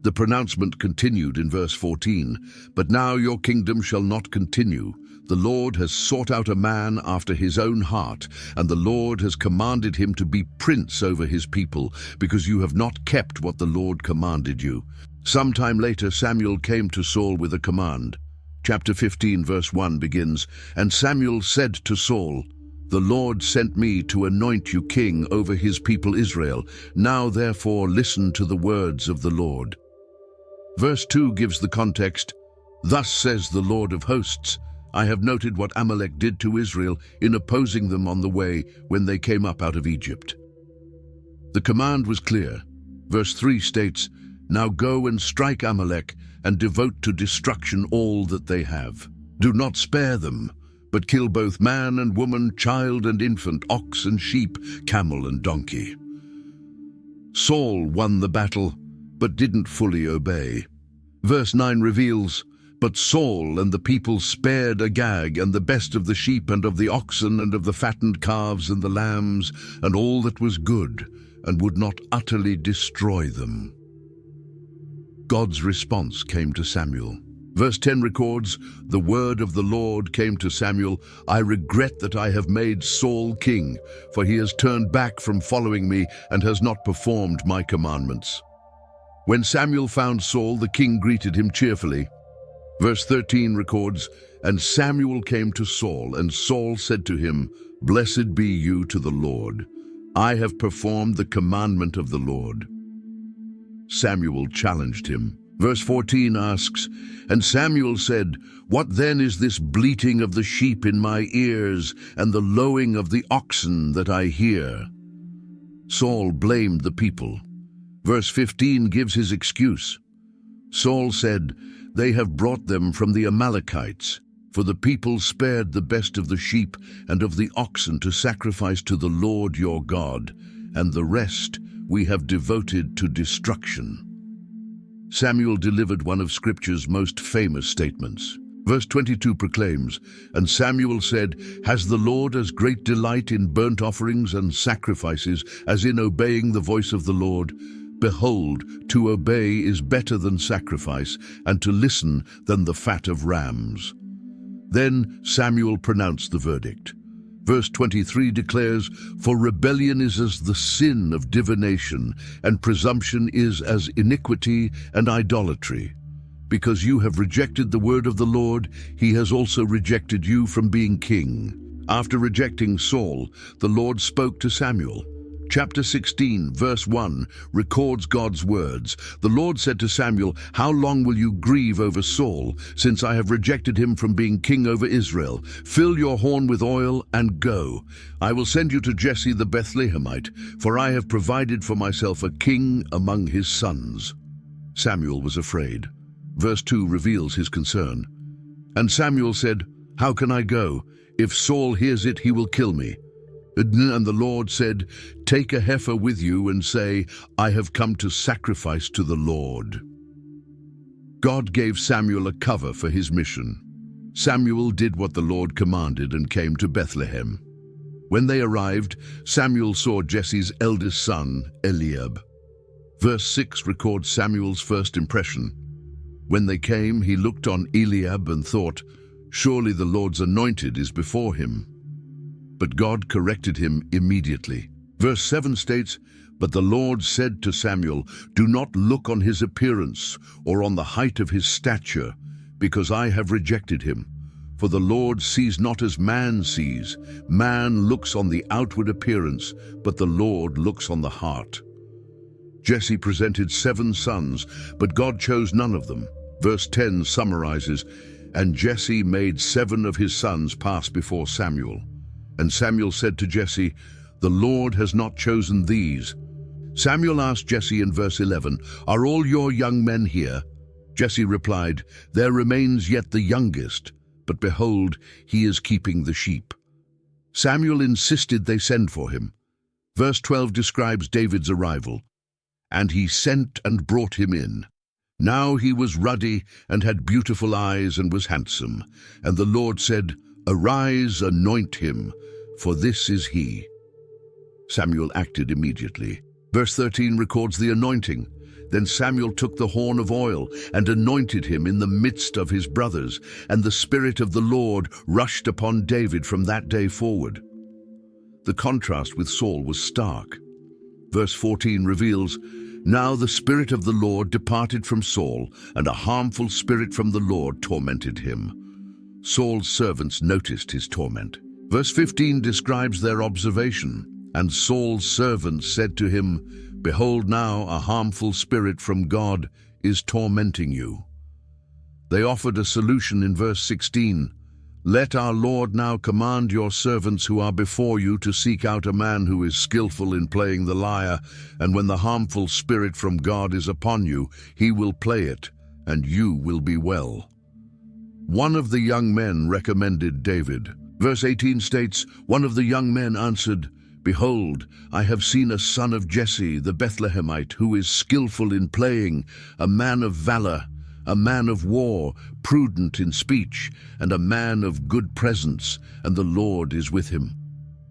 The pronouncement continued in verse 14, "But now your kingdom shall not continue. The Lord has sought out a man after his own heart, and the Lord has commanded him to be prince over his people, because you have not kept what the Lord commanded you." Sometime later, Samuel came to Saul with a command. Chapter 15, verse 1 begins, "And Samuel said to Saul, 'The Lord sent me to anoint you king over his people Israel. Now therefore listen to the words of the Lord.'" Verse 2 gives the context, "Thus says the Lord of hosts, I have noted what Amalek did to Israel in opposing them on the way when they came up out of Egypt." The command was clear. Verse 3 states, "Now go and strike Amalek and devote to destruction all that they have. Do not spare them, but kill both man and woman, child and infant, ox and sheep, camel and donkey." Saul won the battle, but didn't fully obey. Verse 9 reveals, "But Saul and the people spared Agag and the best of the sheep and of the oxen and of the fattened calves and the lambs and all that was good, and would not utterly destroy them." God's response came to Samuel. Verse 10 records, "The word of the Lord came to Samuel, 'I regret that I have made Saul king, for he has turned back from following me and has not performed my commandments.'" When Samuel found Saul, the king greeted him cheerfully. Verse 13 records, "And Samuel came to Saul, and Saul said to him, 'Blessed be you to the Lord. I have performed the commandment of the Lord.'" Samuel challenged him. Verse 14 asks, "And Samuel said, 'What then is this bleating of the sheep in my ears, and the lowing of the oxen that I hear?'" Saul blamed the people. Verse 15 gives his excuse. Saul said, "They have brought them from the Amalekites, for the people spared the best of the sheep and of the oxen to sacrifice to the Lord your God, and the rest we have devoted to destruction." Samuel delivered one of Scripture's most famous statements. Verse 22 proclaims, "And Samuel said, 'Has the Lord as great delight in burnt offerings and sacrifices as in obeying the voice of the Lord? Behold, to obey is better than sacrifice, and to listen than the fat of rams.'" Then Samuel pronounced the verdict. Verse 23 declares, "For rebellion is as the sin of divination, and presumption is as iniquity and idolatry. Because you have rejected the word of the Lord, he has also rejected you from being king." After rejecting Saul, the Lord spoke to Samuel. Chapter 16, verse 1, records God's words. "The Lord said to Samuel, 'How long will you grieve over Saul, since I have rejected him from being king over Israel? Fill your horn with oil and go. I will send you to Jesse the Bethlehemite, for I have provided for myself a king among his sons.'" Samuel was afraid. Verse 2 reveals his concern. "And Samuel said, 'How can I go? If Saul hears it, he will kill me.' And the Lord said, 'Take a heifer with you and say, I have come to sacrifice to the Lord.'" God gave Samuel a cover for his mission. Samuel did what the Lord commanded and came to Bethlehem. When they arrived, Samuel saw Jesse's eldest son, Eliab. Verse 6 records Samuel's first impression. When they came, he looked on Eliab and thought, "Surely the Lord's anointed is before him." But God corrected him immediately. Verse 7 states, "But the Lord said to Samuel, Do not look on his appearance or on the height of his stature, because I have rejected him. For the Lord sees not as man sees. Man looks on the outward appearance, but the Lord looks on the heart." Jesse presented 7 sons, but God chose none of them. Verse 10 summarizes, "And Jesse made 7 of his sons pass before Samuel. And Samuel said to Jesse, The Lord has not chosen these." Samuel asked Jesse in verse 11, "Are all your young men here?" Jesse replied, "There remains yet the youngest, but behold, he is keeping the sheep." Samuel insisted they send for him. Verse 12 describes David's arrival. "And he sent and brought him in. Now he was ruddy and had beautiful eyes and was handsome. And the Lord said, Arise, anoint him, for this is he." Samuel acted immediately. Verse 13 records the anointing. Then Samuel took the horn of oil and anointed him in the midst of his brothers, and the Spirit of the Lord rushed upon David from that day forward. The contrast with Saul was stark. Verse 14 reveals, "Now the Spirit of the Lord departed from Saul, and a harmful spirit from the Lord tormented him." Saul's servants noticed his torment. Verse 15 describes their observation. "And Saul's servants said to him, Behold, now a harmful spirit from God is tormenting you." They offered a solution in verse 16. "Let our Lord now command your servants who are before you to seek out a man who is skillful in playing the lyre, and when the harmful spirit from God is upon you, he will play it, and you will be well." One of the young men recommended David. Verse 18 states, "One of the young men answered, Behold, I have seen a son of Jesse the Bethlehemite, who is skillful in playing, a man of valor, a man of war, prudent in speech, and a man of good presence, and the Lord is with him."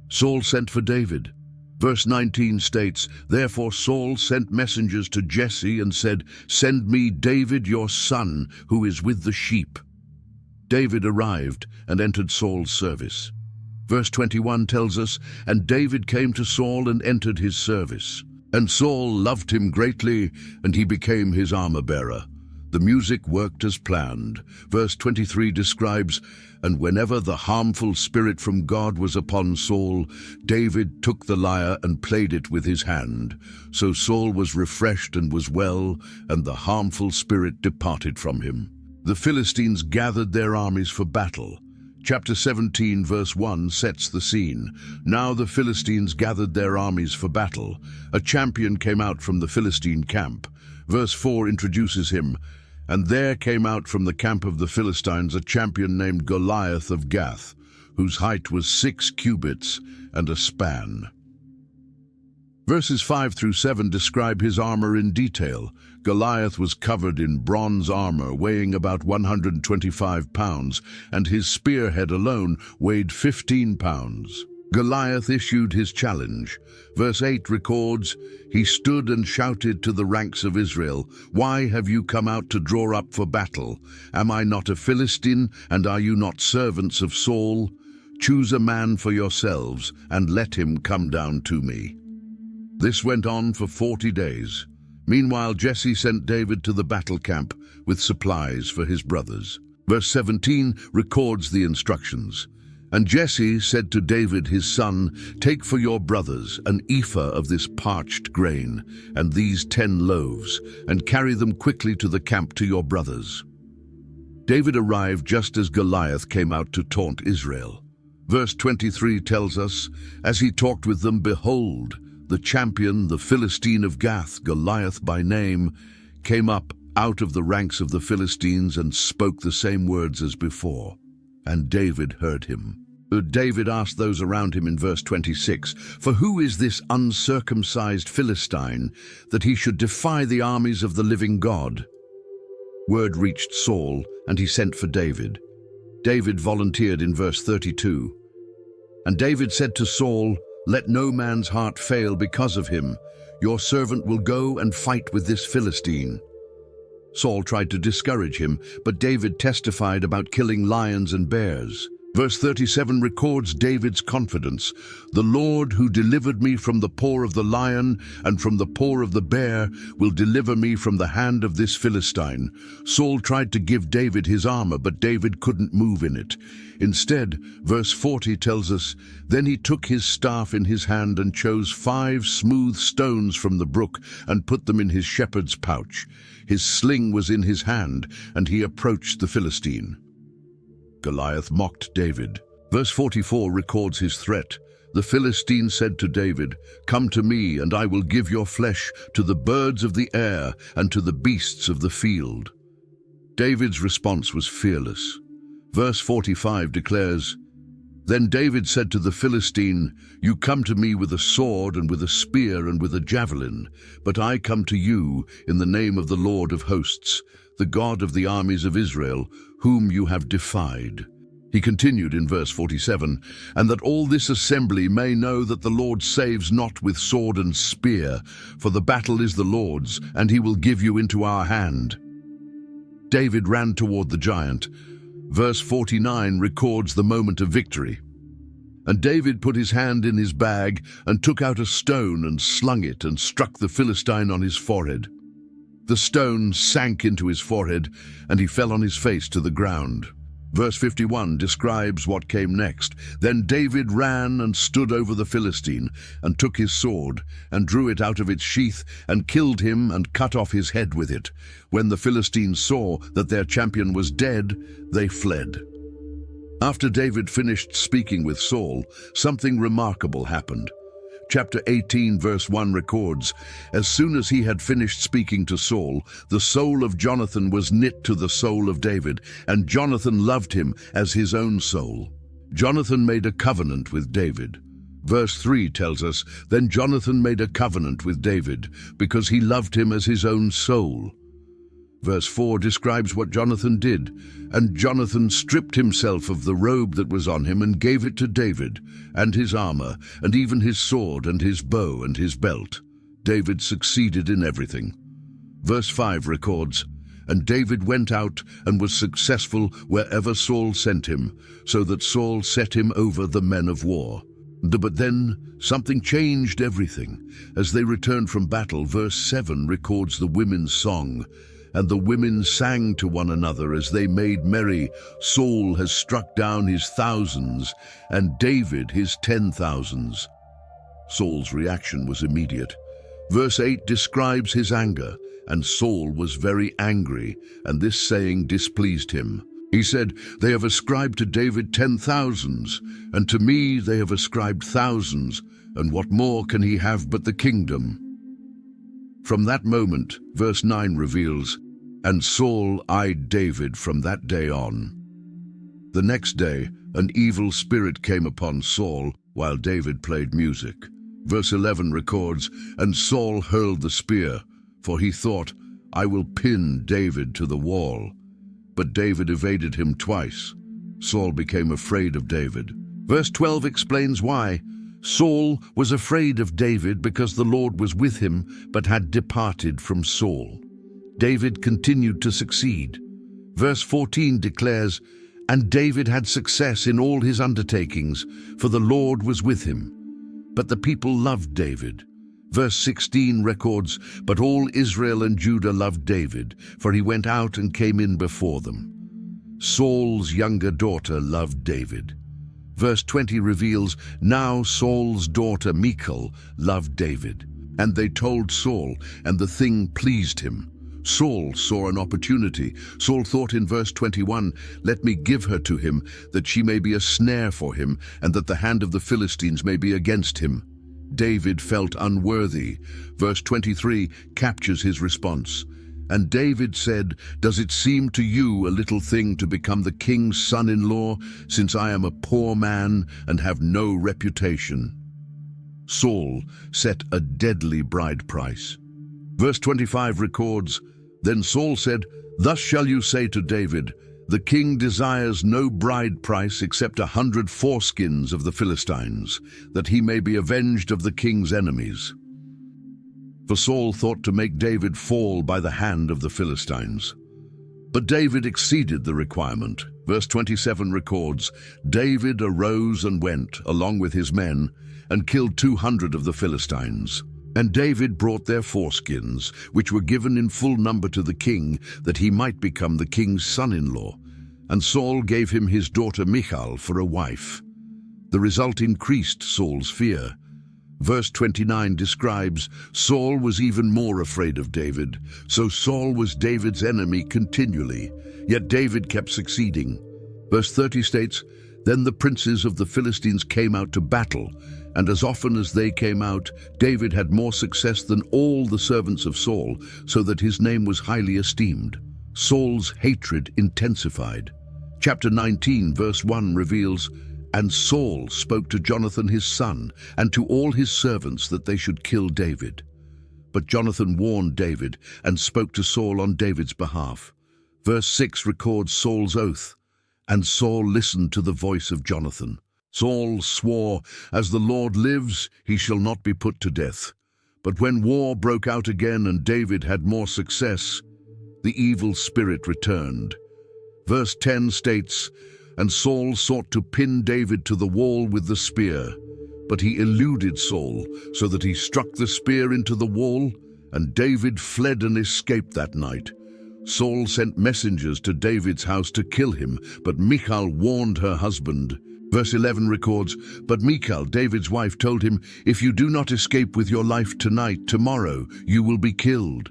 Saul sent for David. Verse 19 states, "Therefore Saul sent messengers to Jesse and said, Send me David your son, who is with the sheep." David arrived and entered Saul's service. Verse 21 tells us, "And David came to Saul and entered his service. And Saul loved him greatly, and he became his armor-bearer." The music worked as planned. Verse 23 describes, "And whenever the harmful spirit from God was upon Saul, David took the lyre and played it with his hand. So Saul was refreshed and was well, and the harmful spirit departed from him." The Philistines gathered their armies for battle. Chapter 17, verse 1 sets the scene. Now the Philistines gathered their armies for battle. A champion came out from the Philistine camp. Verse 4 introduces him. "And there came out from the camp of the Philistines a champion named Goliath of Gath, whose height was 6 cubits and a span." Verses 5 through 7 describe his armor in detail. Goliath was covered in bronze armor weighing about 125 pounds, and his spearhead alone weighed 15 pounds. Goliath issued his challenge. Verse 8 records, "He stood and shouted to the ranks of Israel, Why have you come out to draw up for battle? Am I not a Philistine, and are you not servants of Saul? Choose a man for yourselves, and let him come down to me." This went on for 40 days. Meanwhile, Jesse sent David to the battle camp with supplies for his brothers. Verse 17 records the instructions. "And Jesse said to David his son, Take for your brothers an ephah of this parched grain, and these 10 loaves, and carry them quickly to the camp to your brothers." David arrived just as Goliath came out to taunt Israel. Verse 23 tells us, "As he talked with them, behold, the champion, the Philistine of Gath, Goliath by name, came up out of the ranks of the Philistines and spoke the same words as before. And David heard him." David asked those around him in verse 26, "For who is this uncircumcised Philistine, that he should defy the armies of the living God?" Word reached Saul, and he sent for David. David volunteered in verse 32. And David said to Saul, "Let no man's heart fail because of him. Your servant will go and fight with this Philistine." Saul tried to discourage him, but David testified about killing lions and bears. Verse 37 records David's confidence. "The Lord who delivered me from the paw of the lion and from the paw of the bear will deliver me from the hand of this Philistine." Saul tried to give David his armor, but David couldn't move in it. Instead, verse 40 tells us, "Then he took his staff in his hand and chose 5 smooth stones from the brook and put them in his shepherd's pouch. His sling was in his hand, and he approached the Philistine." Goliath mocked David. Verse 44 records his threat. "The Philistine said to David, 'Come to me, and I will give your flesh to the birds of the air and to the beasts of the field.'" David's response was fearless. Verse 45 declares, "Then David said to the Philistine, 'You come to me with a sword and with a spear and with a javelin, but I come to you in the name of the Lord of hosts, the God of the armies of Israel, whom you have defied.'" He continued in verse 47, "And that all this assembly may know that the Lord saves not with sword and spear, for the battle is the Lord's, and he will give you into our hand." David ran toward the giant. Verse 49 records the moment of victory. "And David put his hand in his bag and took out a stone and slung it and struck the Philistine on his forehead. The stone sank into his forehead, and he fell on his face to the ground." Verse 51 describes what came next. "Then David ran and stood over the Philistine, and took his sword, and drew it out of its sheath, and killed him, and cut off his head with it. When the Philistines saw that their champion was dead, they fled." After David finished speaking with Saul, something remarkable happened. Chapter 18 verse 1 records, "As soon as he had finished speaking to Saul, the soul of Jonathan was knit to the soul of David, and Jonathan loved him as his own soul." Jonathan made a covenant with David. Verse 3 tells us, "Then Jonathan made a covenant with David, because he loved him as his own soul." Verse 4 describes what Jonathan did. "And Jonathan stripped himself of the robe that was on him and gave it to David, and his armor, and even his sword, and his bow, and his belt." David succeeded in everything. Verse 5 records, "And David went out and was successful wherever Saul sent him, so that Saul set him over the men of war." But then something changed everything. As they returned from battle, verse 7 records the women's song. "And the women sang to one another as they made merry, 'Saul has struck down his thousands, and David his 10,000s. Saul's reaction was immediate. Verse 8 describes his anger, "And Saul was very angry, and this saying displeased him. He said, 'They have ascribed to David 10,000s, and to me they have ascribed thousands, and what more can he have but the kingdom?'" From that moment, verse 9 reveals, "And Saul eyed David from that day on." The next day, an evil spirit came upon Saul while David played music. Verse 11 records, "And Saul hurled the spear, for he thought, 'I will pin David to the wall.' But David evaded him twice. Saul became afraid of David." Verse 12 explains why. Saul was afraid of David because the Lord was with him, but had departed from Saul. David continued to succeed. Verse 14 declares, "And David had success in all his undertakings, for the Lord was with him. But the people loved David." Verse 16 records, "But all Israel and Judah loved David, for he went out and came in before them." Saul's younger daughter loved David. Verse 20 reveals, "Now Saul's daughter Michal loved David. And they told Saul, and the thing pleased him." Saul saw an opportunity. Saul thought in verse 21, "Let me give her to him, that she may be a snare for him, and that the hand of the Philistines may be against him." David felt unworthy. Verse 23 captures his response. "And David said, 'Does it seem to you a little thing to become the king's son-in-law, since I am a poor man and have no reputation?'" Saul set a deadly bride price. Verse 25 records, "Then Saul said, 'Thus shall you say to David, The king desires no bride price except 100 foreskins of the Philistines, that he may be avenged of the king's enemies. For Saul thought to make David fall by the hand of the Philistines. But David exceeded the requirement. Verse 27 records, David arose and went, along with his men, and killed 200 of the Philistines. And David brought their foreskins, which were given in full number to the king, that he might become the king's son-in-law. And Saul gave him his daughter Michal for a wife. The result increased Saul's fear. Verse 29 describes, Saul was even more afraid of David. So Saul was David's enemy continually, yet David kept succeeding. Verse 30 states, Then the princes of the Philistines came out to battle, and as often as they came out, David had more success than all the servants of Saul, so that his name was highly esteemed. Saul's hatred intensified. Chapter 19, verse 1 reveals, And Saul spoke to Jonathan his son, and to all his servants that they should kill David. But Jonathan warned David, and spoke to Saul on David's behalf. Verse 6 records Saul's oath, And Saul listened to the voice of Jonathan. Saul swore, As the Lord lives, he shall not be put to death. But when war broke out again and David had more success, the evil spirit returned. Verse 10 states, And Saul sought to pin David to the wall with the spear, but he eluded Saul, so that he struck the spear into the wall, and David fled and escaped that night. Saul sent messengers to David's house to kill him, but Michal warned her husband. Verse 11 records, But Michal, David's wife, told him, If you do not escape with your life tonight, tomorrow you will be killed.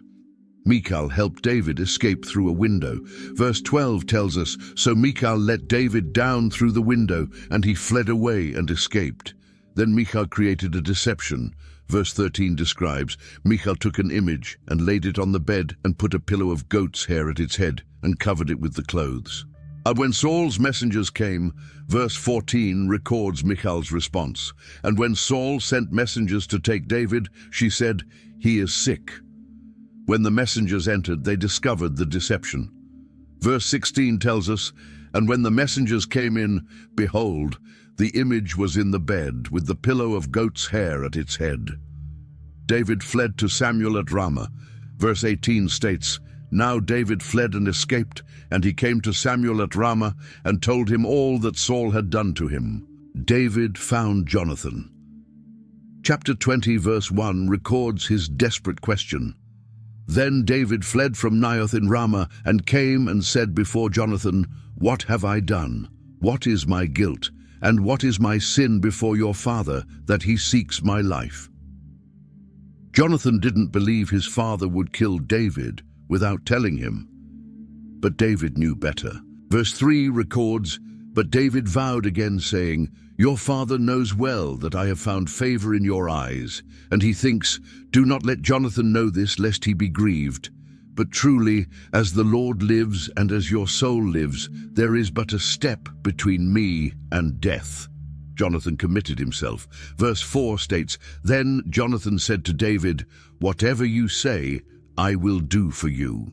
Michal helped David escape through a window. Verse 12 tells us, So Michal let David down through the window, and he fled away and escaped. Then Michal created a deception. Verse 13 describes, Michal took an image and laid it on the bed and put a pillow of goat's hair at its head and covered it with the clothes. And when Saul's messengers came, verse 14 records Michal's response. And when Saul sent messengers to take David, she said, He is sick. When the messengers entered, they discovered the deception. Verse 16 tells us, And when the messengers came in, behold, the image was in the bed, with the pillow of goat's hair at its head. David fled to Samuel at Ramah. Verse 18 states, Now David fled and escaped, and he came to Samuel at Ramah and told him all that Saul had done to him. David found Jonathan. Chapter 20, verse 1 records his desperate question. Then David fled from Naioth in Ramah and came and said before Jonathan, What have I done? What is my guilt? And what is my sin before your father, that he seeks my life? Jonathan didn't believe his father would kill David without telling him. But David knew better. Verse 3 records, But David vowed again, saying, Your father knows well that I have found favor in your eyes. And he thinks, Do not let Jonathan know this, lest he be grieved. But truly, as the Lord lives and as your soul lives, there is but a step between me and death. Jonathan committed himself. Verse 4 states, Then Jonathan said to David, Whatever you say, I will do for you.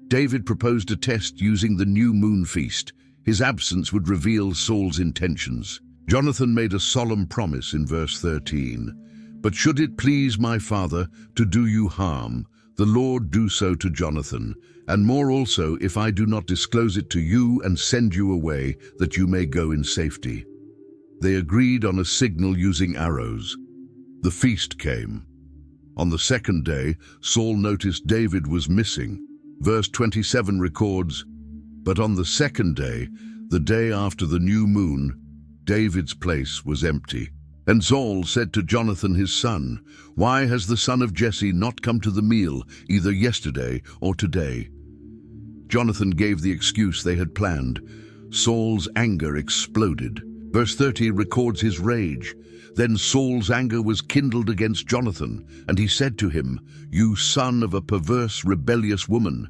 David proposed a test using the new moon feast. His absence would reveal Saul's intentions. Jonathan made a solemn promise in verse 13. But should it please my father to do you harm, the Lord do so to Jonathan, and more also if I do not disclose it to you and send you away, that you may go in safety. They agreed on a signal using arrows. The feast came. On the second day, Saul noticed David was missing. Verse 27 records, But on the second day, the day after the new moon, David's place was empty. And Saul said to Jonathan his son, Why has the son of Jesse not come to the meal, either yesterday or today? Jonathan gave the excuse they had planned. Saul's anger exploded. Verse 30 records his rage. Then Saul's anger was kindled against Jonathan, and he said to him, You son of a perverse, rebellious woman,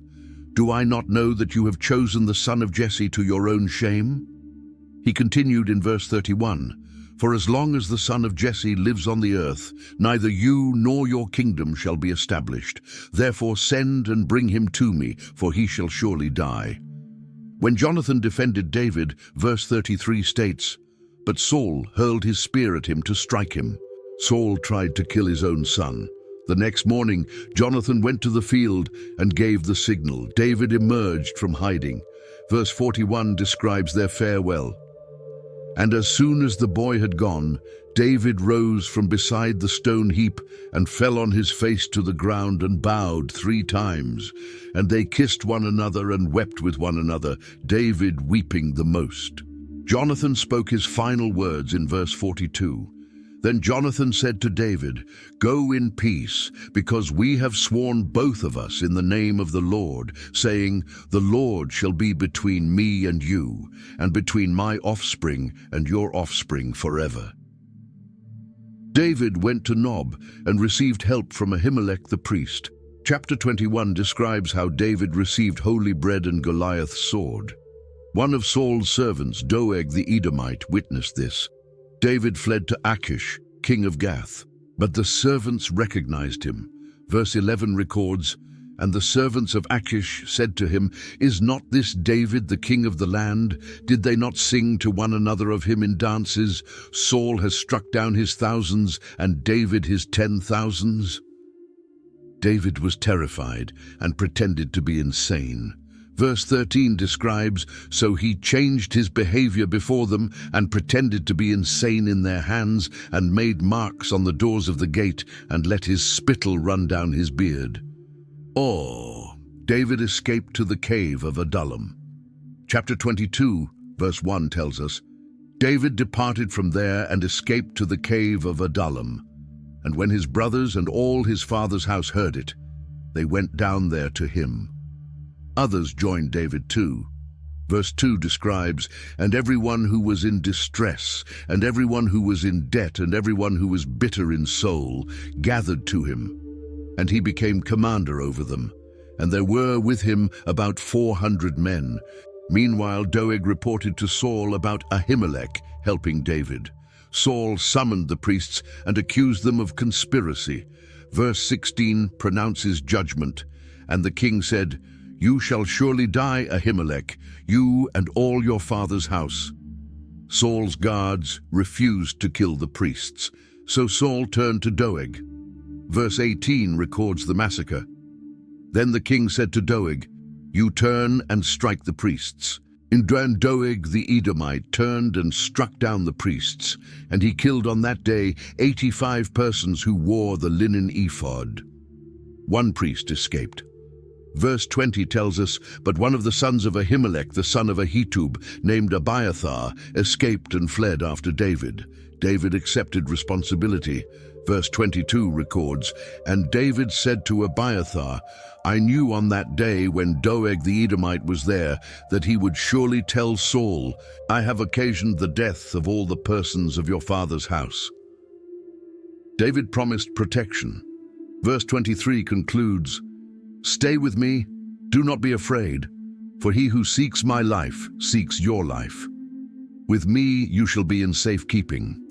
do I not know that you have chosen the son of Jesse to your own shame? He continued in verse 31, For as long as the son of Jesse lives on the earth, neither you nor your kingdom shall be established. Therefore send and bring him to me, for he shall surely die. When Jonathan defended David, verse 33 states, "But Saul hurled his spear at him to strike him." Saul tried to kill his own son. The next morning, Jonathan went to the field and gave the signal. David emerged from hiding. Verse 41 describes their farewell. "And as soon as the boy had gone, David rose from beside the stone heap and fell on his face to the ground and bowed 3 times. And they kissed one another and wept with one another, David weeping the most." Jonathan spoke his final words in verse 42. "Then Jonathan said to David, 'Go in peace, because we have sworn both of us in the name of the Lord, saying, The Lord shall be between me and you, and between my offspring and your offspring forever.'" David went to Nob and received help from Ahimelech the priest. Chapter 21 describes how David received holy bread and Goliath's sword. One of Saul's servants, Doeg the Edomite, witnessed this. David fled to Achish, king of Gath, but the servants recognized him. Verse 11 records, "And the servants of Achish said to him, 'Is not this David the king of the land? Did they not sing to one another of him in dances? Saul has struck down his thousands, and David his 10,000s. David was terrified and pretended to be insane. Verse 13 describes, "So he changed his behavior before them and pretended to be insane in their hands and made marks on the doors of the gate and let his spittle run down his beard." Oh, David escaped to the cave of Adullam. Chapter 22, verse 1 tells us, "David departed from there and escaped to the cave of Adullam. And when his brothers and all his father's house heard it, they went down there to him." Others joined David too. Verse 2 describes, "And everyone who was in distress, and everyone who was in debt, and everyone who was bitter in soul, gathered to him. And he became commander over them. And there were with him about 400 men. Meanwhile, Doeg reported to Saul about Ahimelech helping David. Saul summoned the priests and accused them of conspiracy. Verse 16 pronounces judgment. And the king said, "You shall surely die, Ahimelech, you and all your father's house." Saul's guards refused to kill the priests, so Saul turned to Doeg. Verse 18 records the massacre. Then the king said to Doeg, "You turn and strike the priests." And Doeg the Edomite turned and struck down the priests, and he killed on that day 85 persons who wore the linen ephod. One priest escaped. Verse 20 tells us, "But one of the sons of Ahimelech, the son of Ahitub, named Abiathar, escaped and fled after David. David accepted responsibility." Verse 22 records, "And David said to Abiathar, 'I knew on that day when Doeg the Edomite was there that he would surely tell Saul, I have occasioned the death of all the persons of your father's house.'" David promised protection. Verse 23 concludes, "Stay with me, do not be afraid, for he who seeks my life seeks your life. With me you shall be in safekeeping."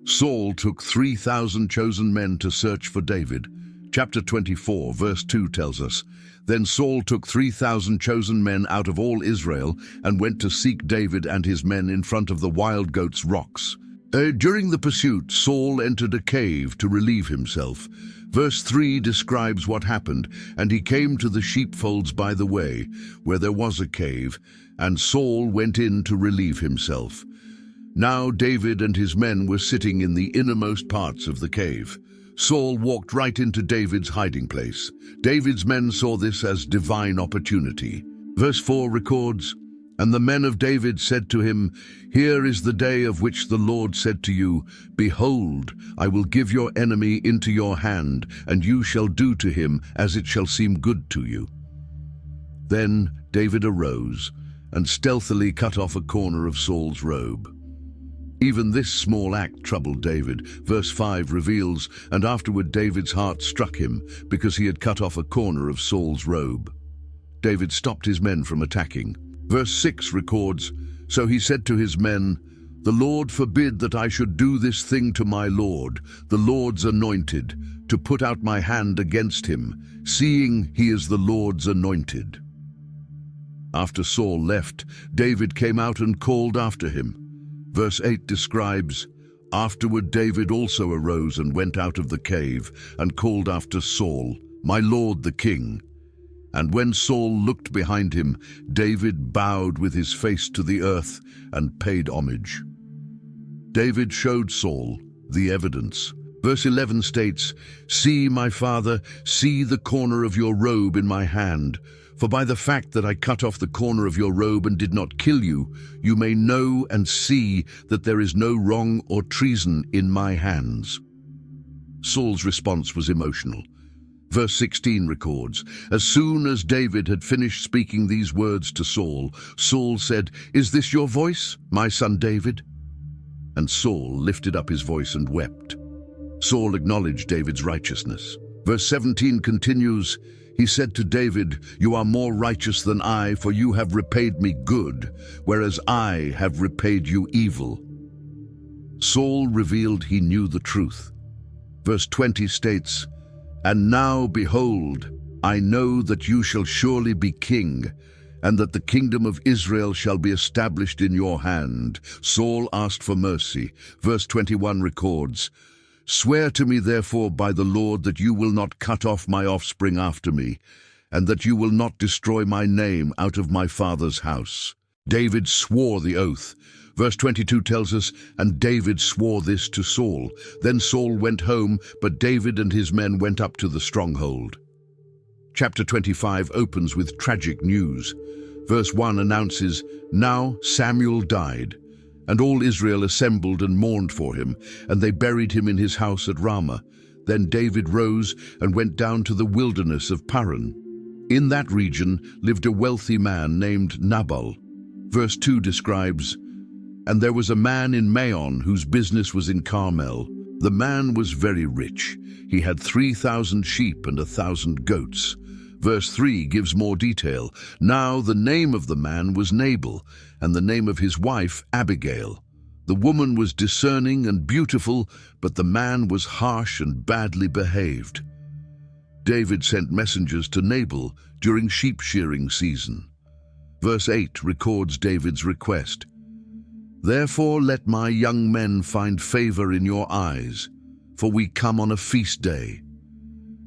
Saul took 3,000 chosen men to search for David. Chapter 24, verse 2 tells us, "Then Saul took 3,000 chosen men out of all Israel and went to seek David and his men in front of the wild goats' rocks." During the pursuit, Saul entered a cave to relieve himself. Verse 3 describes what happened, "And he came to the sheepfolds by the way, where there was a cave, and Saul went in to relieve himself." Now David and his men were sitting in the innermost parts of the cave. Saul walked right into David's hiding place. David's men saw this as divine opportunity. Verse 4 records, "And the men of David said to him, 'Here is the day of which the Lord said to you, Behold, I will give your enemy into your hand, and you shall do to him as it shall seem good to you.' Then David arose and stealthily cut off a corner of Saul's robe. Even this small act troubled David. Verse 5 reveals, "And afterward David's heart struck him, because he had cut off a corner of Saul's robe." David stopped his men from attacking. Verse 6 records, "So he said to his men, 'The Lord forbid that I should do this thing to my Lord, the Lord's anointed, to put out my hand against him, seeing he is the Lord's anointed.'" After Saul left, David came out and called after him. Verse 8 describes, "Afterward David also arose and went out of the cave and called after Saul, 'My lord the king.' And when Saul looked behind him, David bowed with his face to the earth and paid homage." David showed Saul the evidence. Verse 11 states, "See, my father, see the corner of your robe in my hand. For by the fact that I cut off the corner of your robe and did not kill you, you may know and see that there is no wrong or treason in my hands." Saul's response was emotional. Verse 16 records, "As soon as David had finished speaking these words to Saul, Saul said, 'Is this your voice, my son David?' And Saul lifted up his voice and wept." Saul acknowledged David's righteousness. Verse 17 continues, "He said to David, 'You are more righteous than I, for you have repaid me good, whereas I have repaid you evil.'" Saul revealed he knew the truth. Verse 20 states, "And now, behold, I know that you shall surely be king, and that the kingdom of Israel shall be established in your hand." Saul asked for mercy. Verse 21 records, "Swear to me therefore by the Lord that you will not cut off my offspring after me, and that you will not destroy my name out of my father's house." David swore the oath. Verse 22 tells us, "And David swore this to Saul. Then Saul went home, but David and his men went up to the stronghold." Chapter 25 opens with tragic news. Verse 1 announces, "Now Samuel died, and all Israel assembled and mourned for him, and they buried him in his house at Ramah. Then David rose and went down to the wilderness of Paran. In that region lived a wealthy man named Nabal." Verse 2 describes, "And there was a man in Maon whose business was in Carmel. The man was very rich. He had 3,000 sheep and 1,000 goats." Verse 3 gives more detail. "Now the name of the man was Nabal, and the name of his wife Abigail. The woman was discerning and beautiful, but the man was harsh and badly behaved." David sent messengers to Nabal during sheep shearing season. Verse 8 records David's request. "Therefore let my young men find favor in your eyes, for we come on a feast day.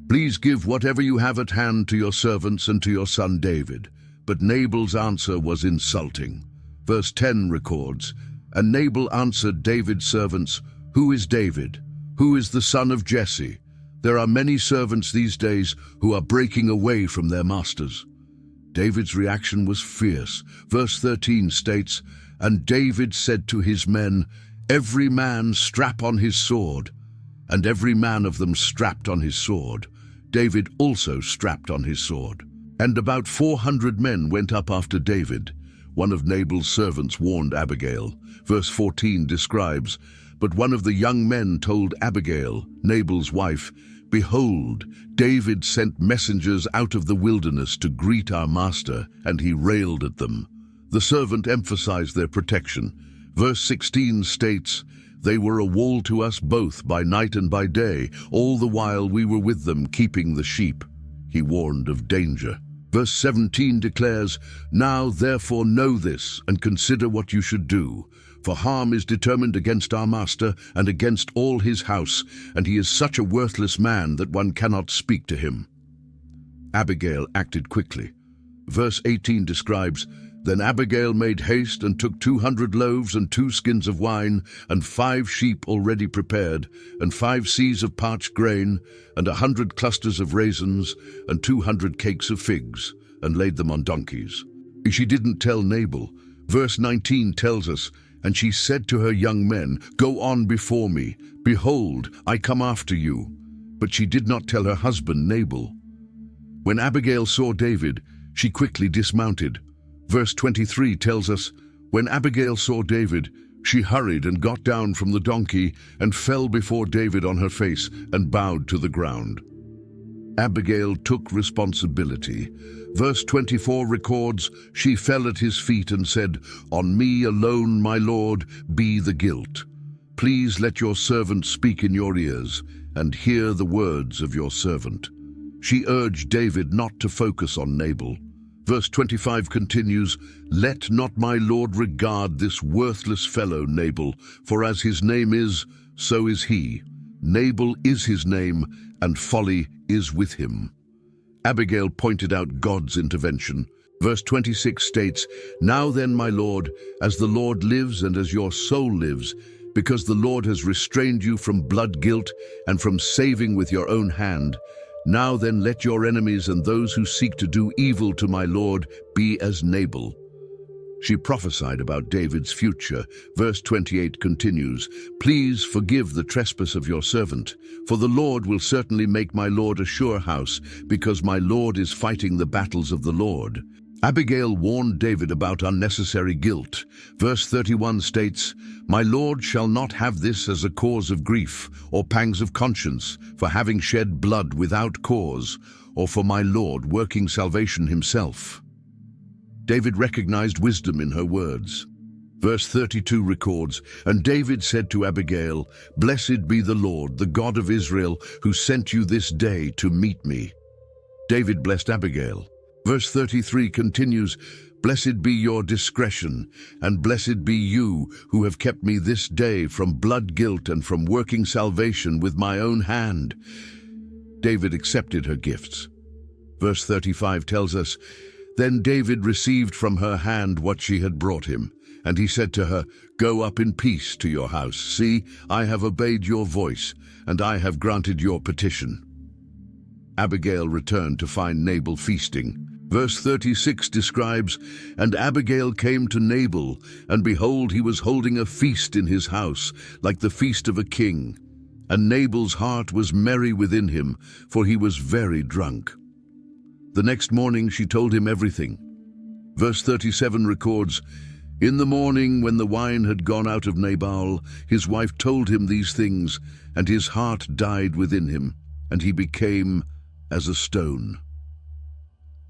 Please give whatever you have at hand to your servants and to your son David." But Nabal's answer was insulting. Verse 10 records, "And Nabal answered David's servants, 'Who is David? Who is the son of Jesse? There are many servants these days who are breaking away from their masters.'" David's reaction was fierce. Verse 13 states, "And David said to his men, 'Every man strap on his sword.' And every man of them strapped on his sword. David also strapped on his sword. And about 400 men went up after David. One of Nabal's servants warned Abigail. Verse 14 describes, "But one of the young men told Abigail, Nabal's wife, 'Behold, David sent messengers out of the wilderness to greet our master, and he railed at them.'" The servant emphasized their protection. Verse 16 states, "They were a wall to us both by night and by day, all the while we were with them keeping the sheep." He warned of danger. Verse 17 declares, "Now therefore know this, and consider what you should do. For harm is determined against our master and against all his house, and he is such a worthless man that one cannot speak to him." Abigail acted quickly. Verse 18 describes, "Then Abigail made haste and took 200 loaves and 2 skins of wine, and 5 sheep already prepared, and 5 seahs of parched grain, and 100 clusters of raisins, and 200 cakes of figs, and laid them on donkeys." She didn't tell Nabal. Verse 19 tells us, "And she said to her young men, 'Go on before me. Behold, I come after you.' But she did not tell her husband Nabal." When Abigail saw David, she quickly dismounted. Verse 23 tells us, "When Abigail saw David, she hurried and got down from the donkey and fell before David on her face and bowed to the ground." Abigail took responsibility. Verse 24 records, "She fell at his feet and said, 'On me alone, my lord, be the guilt. Please let your servant speak in your ears, and hear the words of your servant.'" She urged David not to focus on Nabal. Verse 25 continues, "Let not my Lord regard this worthless fellow Nabal, for as his name is, so is he. Nabal is his name, and folly is with him." Abigail pointed out God's intervention. Verse 26 states, "Now then, my Lord, as the Lord lives and as your soul lives, because the Lord has restrained you from blood guilt and from saving with your own hand, now then let your enemies and those who seek to do evil to my Lord be as Nabal." She prophesied about David's future. Verse 28 continues, "Please forgive the trespass of your servant, for the Lord will certainly make my Lord a sure house, because my Lord is fighting the battles of the Lord." Abigail warned David about unnecessary guilt. Verse 31 states, "My Lord shall not have this as a cause of grief or pangs of conscience for having shed blood without cause, or for my Lord working salvation himself." David recognized wisdom in her words. Verse 32 records, "And David said to Abigail, 'Blessed be the Lord, the God of Israel, who sent you this day to meet me.'" David blessed Abigail. Verse 33 continues, "Blessed be your discretion, and blessed be you who have kept me this day from blood guilt and from working salvation with my own hand." David accepted her gifts. Verse 35 tells us, "Then David received from her hand what she had brought him, and he said to her, 'Go up in peace to your house. See, I have obeyed your voice, and I have granted your petition.'" Abigail returned to find Nabal feasting. Verse 36 describes, "And Abigail came to Nabal, and behold, he was holding a feast in his house, like the feast of a king. And Nabal's heart was merry within him, for he was very drunk. The next morning she told him everything." Verse 37 records, "In the morning, when the wine had gone out of Nabal, his wife told him these things, and his heart died within him, and he became as a stone."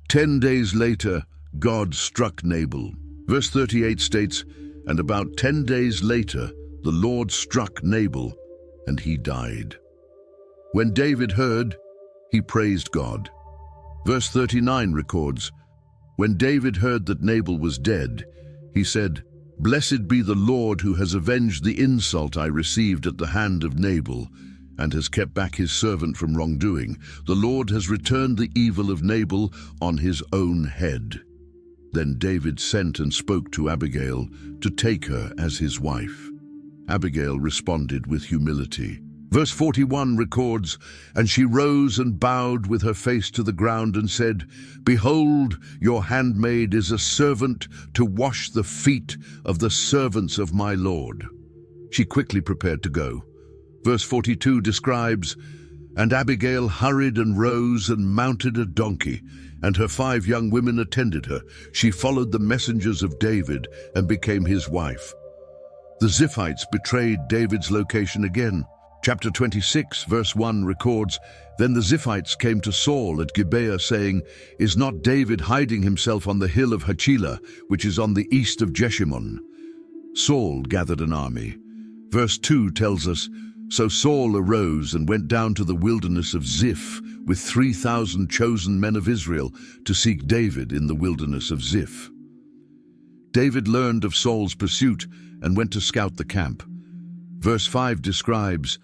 10 days later, God struck Nabal. Verse 38 states, "And about 10 days later, the Lord struck Nabal, and he died." When David heard, he praised God. Verse 39 records, "When David heard that Nabal was dead, he said, 'Blessed be the Lord who has avenged the insult I received at the hand of Nabal, and has kept back his servant from wrongdoing. The Lord has returned the evil of Nabal on his own head.' Then David sent and spoke to Abigail to take her as his wife. Abigail responded with humility. Verse 41 records, "And she rose and bowed with her face to the ground and said, 'Behold, your handmaid is a servant to wash the feet of the servants of my Lord.' She quickly prepared to go. Verse 42 describes, "And Abigail hurried and rose and mounted a donkey, and her 5 young women attended her. She followed the messengers of David and became his wife." The Ziphites betrayed David's location again. Chapter 26, verse 1 records, "Then the Ziphites came to Saul at Gibeah, saying, 'Is not David hiding himself on the hill of Hachilah, which is on the east of Jeshimon?' Saul gathered an army." Verse 2 tells us, "So Saul arose and went down to the wilderness of Ziph with 3,000 chosen men of Israel to seek David in the wilderness of Ziph." David learned of Saul's pursuit and went to scout the camp. Verse 5 describes,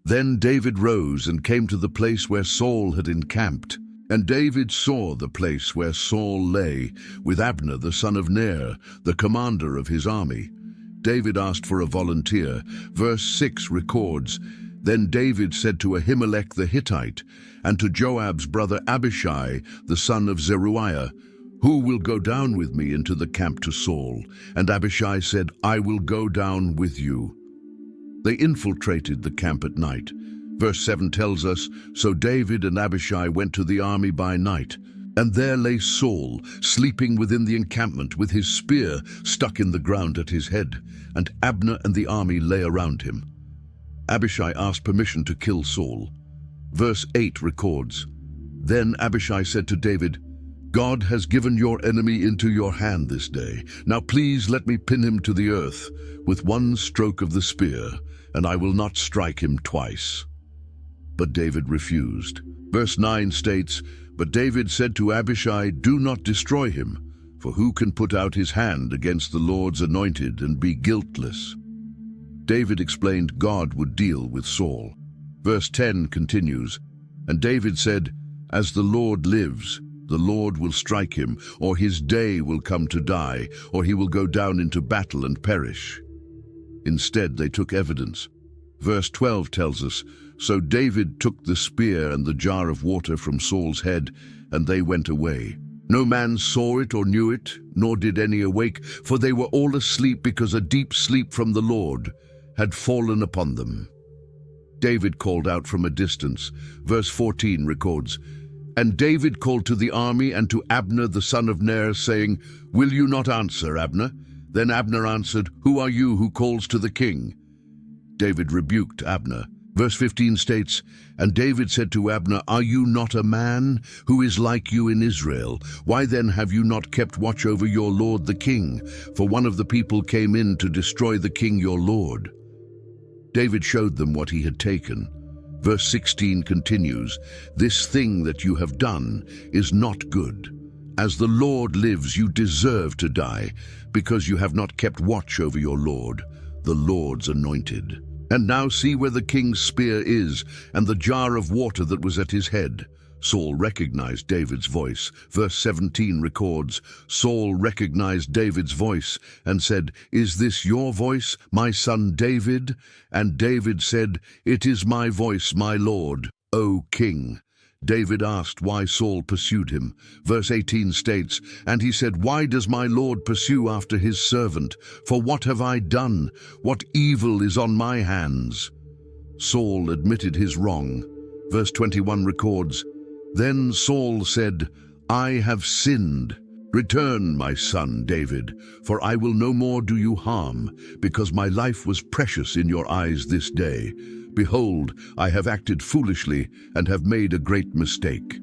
"Then David rose and came to the place where Saul had encamped. And David saw the place where Saul lay, with Abner the son of Ner, the commander of his army. David asked for a volunteer." Verse 6 records, "Then David said to Ahimelech the Hittite, and to Joab's brother Abishai, the son of Zeruiah, 'Who will go down with me into the camp to Saul?' And Abishai said, 'I will go down with you.' They infiltrated the camp at night. Verse 7 tells us, "So David and Abishai went to the army by night, and there lay Saul, sleeping within the encampment with his spear stuck in the ground at his head, and Abner and the army lay around him." Abishai asked permission to kill Saul. Verse 8 records, "Then Abishai said to David, 'God has given your enemy into your hand this day. Now please let me pin him to the earth with one stroke of the spear, and I will not strike him twice.' But David refused. Verse 9 states, But David said to Abishai, "Do not destroy him, for who can put out his hand against the Lord's anointed and be guiltless?" David explained God would deal with Saul. Verse 10 continues, "And David said, 'As the Lord lives, the Lord will strike him, or his day will come to die, or he will go down into battle and perish.' Instead, they took evidence. Verse 12 tells us, "So David took the spear and the jar of water from Saul's head, and they went away. No man saw it or knew it, nor did any awake, for they were all asleep, because a deep sleep from the Lord had fallen upon them." David called out from a distance. Verse 14 records, "And David called to the army and to Abner the son of Ner, saying, 'Will you not answer, Abner?' Then Abner answered, 'Who are you who calls to the king?' David rebuked Abner. Verse 15 states, "And David said to Abner, 'Are you not a man who is like you in Israel? Why then have you not kept watch over your lord the king? For one of the people came in to destroy the king your lord.'" David showed them what he had taken. Verse 16 continues, "This thing that you have done is not good. As the Lord lives, you deserve to die, because you have not kept watch over your lord, the Lord's anointed. And now see where the king's spear is, and the jar of water that was at his head." Saul recognized David's voice. Verse 17 records, "Saul recognized David's voice and said, 'Is this your voice, my son David?' And David said, 'It is my voice, my lord, O king.' David asked why Saul pursued him. Verse 18 states, "And he said, 'Why does my lord pursue after his servant? For what have I done? What evil is on my hands?' Saul admitted his wrong. Verse 21 records, "Then Saul said, 'I have sinned. Return, my son David, for I will no more do you harm, because my life was precious in your eyes this day. Behold, I have acted foolishly and have made a great mistake.'"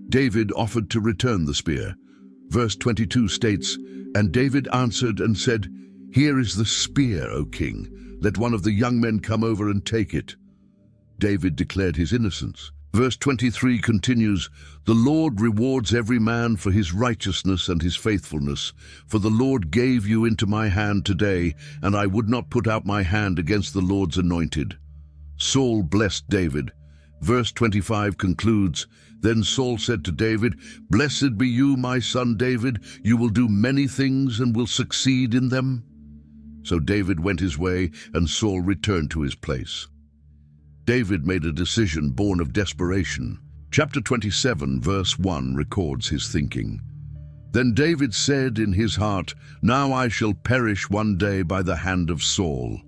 David offered to return the spear. Verse 22 states, "And David answered and said, 'Here is the spear, O king. Let one of the young men come over and take it.'" David declared his innocence. Verse 23 continues, "The Lord rewards every man for his righteousness and his faithfulness. For the Lord gave you into my hand today, and I would not put out my hand against the Lord's anointed." Saul blessed David. Verse 25 concludes, "Then Saul said to David, 'Blessed be you, my son David. You will do many things and will succeed in them.'" So David went his way, and Saul returned to his place. David made a decision born of desperation. Chapter 27, verse 1 records his thinking. "Then David said in his heart, 'Now I shall perish one day by the hand of Saul.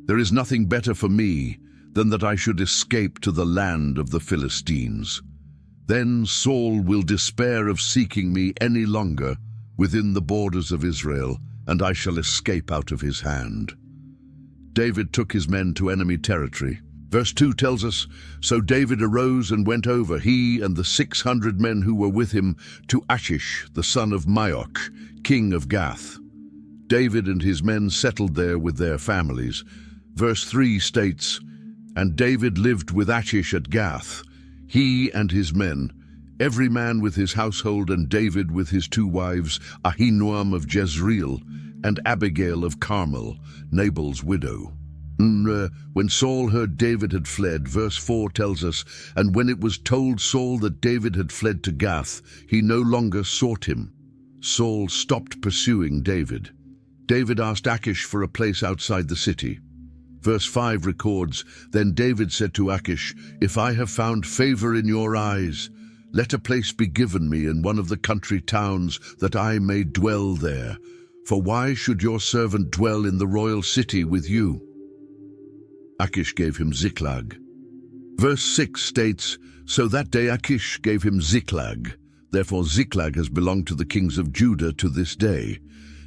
There is nothing better for me than that I should escape to the land of the Philistines. Then Saul will despair of seeking me any longer within the borders of Israel, and I shall escape out of his hand.'" David took his men to enemy territory. Verse 2 tells us, "So David arose and went over, he and the 600 men who were with him, to Achish, the son of Maoch, king of Gath. David and his men settled there with their families." Verse 3 states, "And David lived with Achish at Gath, he and his men, every man with his household, and David with his 2 wives, Ahinoam of Jezreel, and Abigail of Carmel, Nabal's widow." When Saul heard David had fled, verse 4 tells us, "And when it was told Saul that David had fled to Gath, he no longer sought him." Saul stopped pursuing David. David asked Achish for a place outside the city. Verse 5 records, "Then David said to Achish, 'If I have found favor in your eyes, let a place be given me in one of the country towns, that I may dwell there. For why should your servant dwell in the royal city with you?' Achish gave him Ziklag. Verse 6 states, "So that day Achish gave him Ziklag. Therefore Ziklag has belonged to the kings of Judah to this day."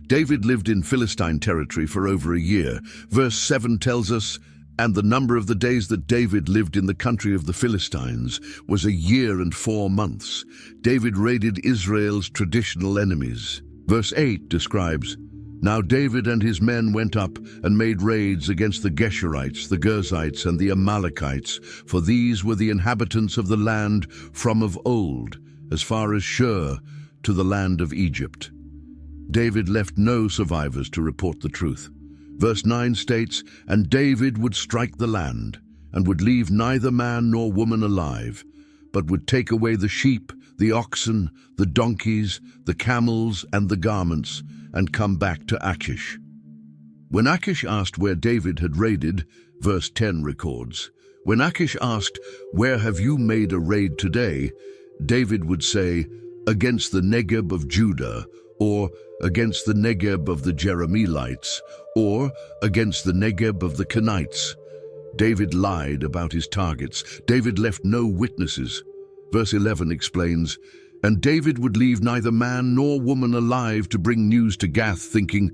David lived in Philistine territory for over a year. Verse 7 tells us, "And the number of the days that David lived in the country of the Philistines was 1 year and 4 months. David raided Israel's traditional enemies." Verse 8 describes, Now David and his men went up and made raids against the Geshurites, the Girzites, and the Amalekites, for these were the inhabitants of the land from of old, as far as Shur, to the land of Egypt. David left no survivors to report the truth. Verse 9 states, "And David would strike the land, and would leave neither man nor woman alive, but would take away the sheep, the oxen, the donkeys, the camels, and the garments, and come back to Achish." When Achish asked where David had raided, verse 10 records, when Achish asked, "Where have you made a raid today?" David would say, "Against the Negeb of Judah," or "Against the Negeb of the Jerahmeelites," or "Against the Negeb of the Kenites." David lied about his targets. David left no witnesses. Verse 11 explains, "And David would leave neither man nor woman alive to bring news to Gath, thinking,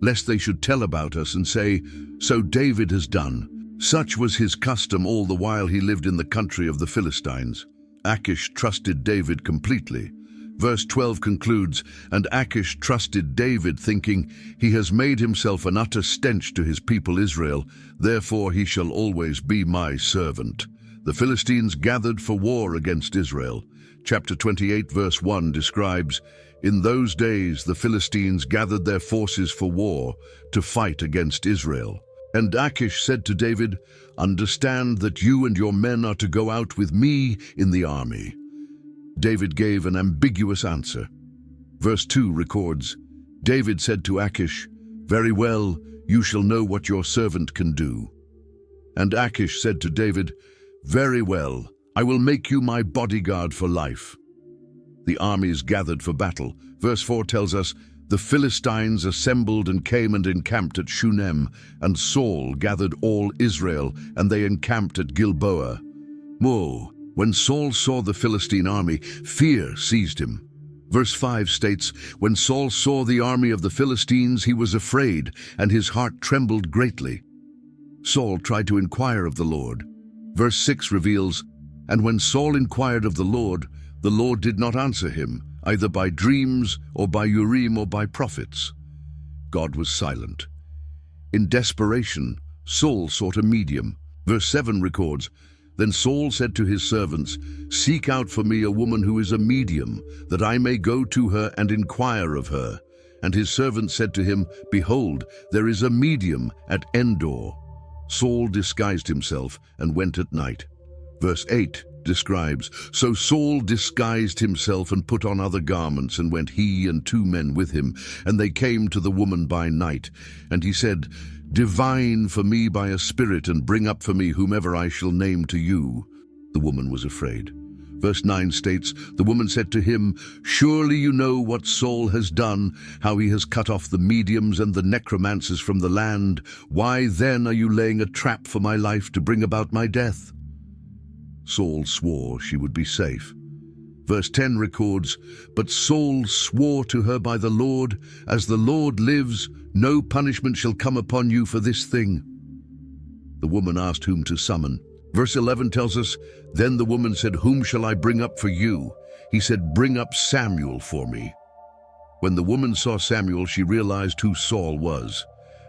lest they should tell about us and say, 'So David has done.' Such was his custom all the while he lived in the country of the Philistines." Achish trusted David completely. Verse 12 concludes, "And Achish trusted David, thinking, he has made himself an utter stench to his people Israel, therefore he shall always be my servant." The Philistines gathered for war against Israel. Chapter 28 verse 1 describes, "In those days the Philistines gathered their forces for war to fight against Israel. And Achish said to David, 'Understand that you and your men are to go out with me in the army.' David gave an ambiguous answer. Verse 2 records, "David said to Achish, 'Very well, you shall know what your servant can do.' And Achish said to David, 'Very well, I will make you my bodyguard for life.'" The armies gathered for battle. Verse 4 tells us, "The Philistines assembled and came and encamped at Shunem, and Saul gathered all Israel, and they encamped at Gilboa." Whoa! When Saul saw the Philistine army, fear seized him. Verse 5 states, "When Saul saw the army of the Philistines, he was afraid, and his heart trembled greatly." Saul tried to inquire of the Lord. Verse 6 reveals, "And when Saul inquired of the Lord did not answer him, either by dreams or by Urim or by prophets." God was silent. In desperation, Saul sought a medium. Verse 7 records, "Then Saul said to his servants, 'Seek out for me a woman who is a medium, that I may go to her and inquire of her.' And his servants said to him, 'Behold, there is a medium at Endor.' Saul disguised himself and went at night." Verse 8 describes, "So Saul disguised himself and put on other garments, and went he and 2 men with him. And they came to the woman by night. And he said, 'Divine for me by a spirit, and bring up for me whomever I shall name to you.' The woman was afraid." Verse 9 states, "The woman said to him, 'Surely you know what Saul has done, how he has cut off the mediums and the necromancers from the land. Why then are you laying a trap for my life to bring about my death?' Saul swore she would be safe. Verse 10 records, "But Saul swore to her by the Lord, 'As the Lord lives, no punishment shall come upon you for this thing.'" The woman asked whom to summon. Verse 11 tells us, "Then the woman said, 'Whom shall I bring up for you?' He said, 'Bring up Samuel for me.'" When the woman saw Samuel, she realized who Saul was.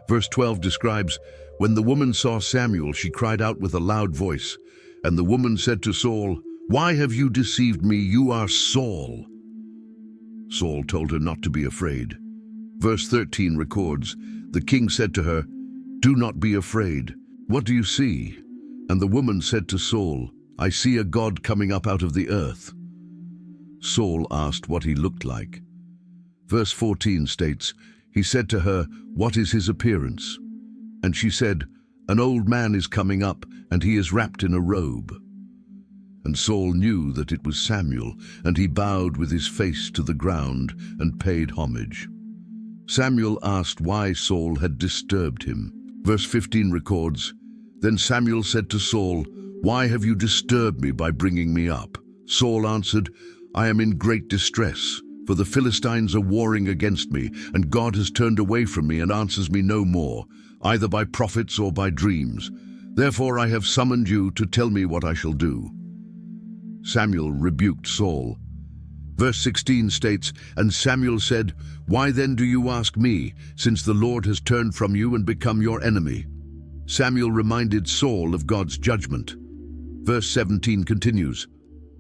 Verse 12 describes, "When the woman saw Samuel, she cried out with a loud voice. And the woman said to Saul, 'Why have you deceived me? You are Saul.' Saul told her not to be afraid. Verse 13 records, "The king said to her, 'Do not be afraid. What do you see?' And the woman said to Saul, 'I see a god coming up out of the earth.' Saul asked what he looked like. Verse 14 states, "He said to her, 'What is his appearance?' And she said, 'An old man is coming up, and he is wrapped in a robe.' And Saul knew that it was Samuel, and he bowed with his face to the ground and paid homage." Samuel asked why Saul had disturbed him. Verse 15 records, "Then Samuel said to Saul, 'Why have you disturbed me by bringing me up?' Saul answered, 'I am in great distress, for the Philistines are warring against me, and God has turned away from me and answers me no more, either by prophets or by dreams. Therefore I have summoned you to tell me what I shall do." Samuel rebuked Saul. Verse 16 states, "And Samuel said, 'Why then do you ask me, since the Lord has turned from you and become your enemy?'" Samuel reminded Saul of God's judgment. Verse 17 continues,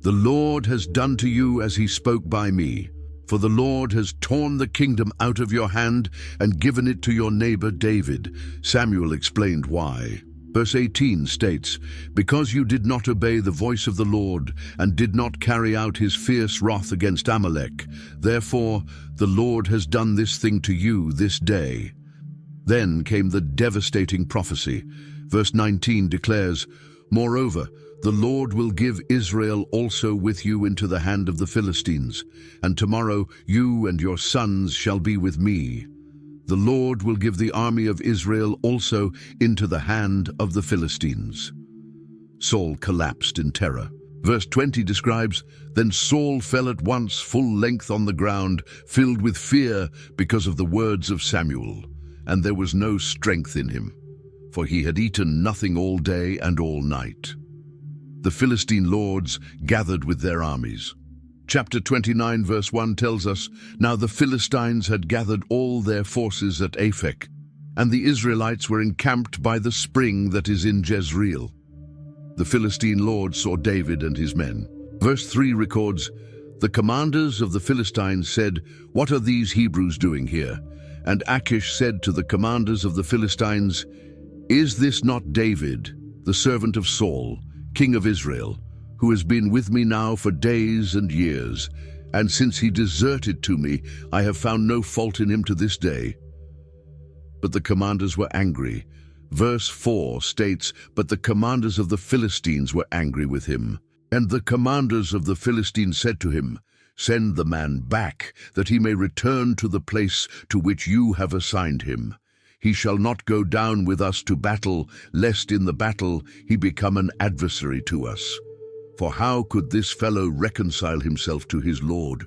"The Lord has done to you as he spoke by me, for the Lord has torn the kingdom out of your hand and given it to your neighbor David." Samuel explained why. Verse 18 states, "Because you did not obey the voice of the Lord and did not carry out his fierce wrath against Amalek, therefore the Lord has done this thing to you this day." Then came the devastating prophecy. Verse 19 declares, "Moreover, the Lord will give Israel also with you into the hand of the Philistines, and tomorrow you and your sons shall be with me. The Lord will give the army of Israel also into the hand of the Philistines." Saul collapsed in terror. Verse 20 describes, "Then Saul fell at once full length on the ground, filled with fear because of the words of Samuel, and there was no strength in him, for he had eaten nothing all day and all night." The Philistine lords gathered with their armies. Chapter 29 verse 1 tells us, "Now the Philistines had gathered all their forces at Aphek, and the Israelites were encamped by the spring that is in Jezreel. The Philistine lords saw David and his men." Verse 3 records, "The commanders of the Philistines said, 'What are these Hebrews doing here?' And Achish said to the commanders of the Philistines, 'Is this not David, the servant of Saul, king of Israel, who has been with me now for days and years, and since he deserted to me, I have found no fault in him to this day?' But the commanders were angry." Verse 4 states, "But the commanders of the Philistines were angry with him. And the commanders of the Philistines said to him, 'Send the man back, that he may return to the place to which you have assigned him. He shall not go down with us to battle, lest in the battle he become an adversary to us. For how could this fellow reconcile himself to his Lord?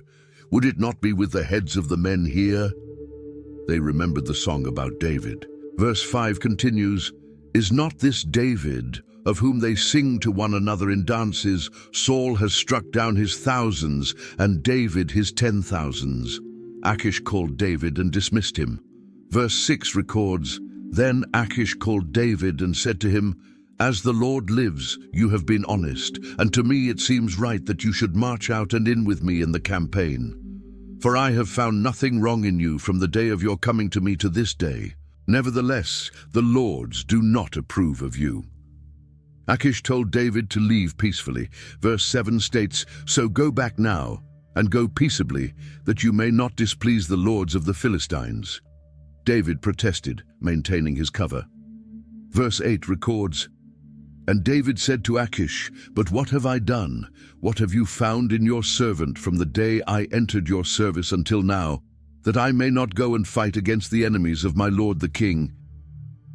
Would it not be with the heads of the men here?'" They remembered the song about David. Verse 5 continues, "Is not this David, of whom they sing to one another in dances? Saul has struck down his thousands, and David his 10,000s. Achish called David and dismissed him." Verse 6 records, "Then Achish called David and said to him, 'As the Lord lives, you have been honest, and to me it seems right that you should march out and in with me in the campaign. For I have found nothing wrong in you from the day of your coming to me to this day. Nevertheless, the lords do not approve of you.'" Achish told David to leave peacefully. Verse 7 states, "So go back now, and go peaceably, that you may not displease the lords of the Philistines." David protested, maintaining his cover. Verse 8 records, "And David said to Achish, 'But what have I done? What have you found in your servant from the day I entered your service until now, that I may not go and fight against the enemies of my lord the king?'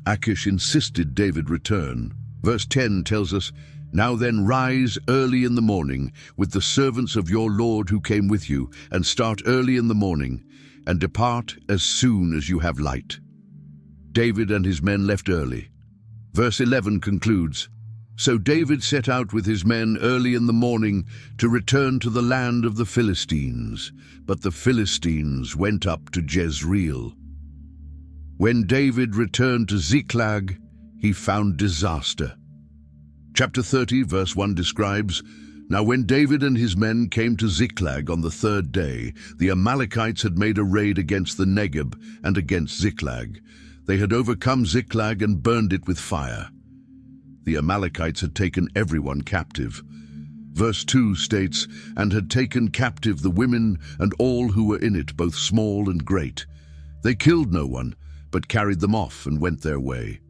Achish insisted David return. Verse 10 tells us, "Now then rise early in the morning with the servants of your lord who came with you, and start early in the morning, and depart as soon as you have light." David and his men left early. Verse 11 concludes, "So David set out with his men early in the morning to return to the land of the Philistines, but the Philistines went up to Jezreel. When David returned to Ziklag, he found disaster." Chapter 30, verse 1 describes, "Now when David and his men came to Ziklag on the third day, the Amalekites had made a raid against the Negeb and against Ziklag. They had overcome Ziklag and burned it with fire. The Amalekites had taken everyone captive." Verse 2 states, "And had taken captive the women and all who were in it, both small and great. They killed no one, but carried them off and went their way.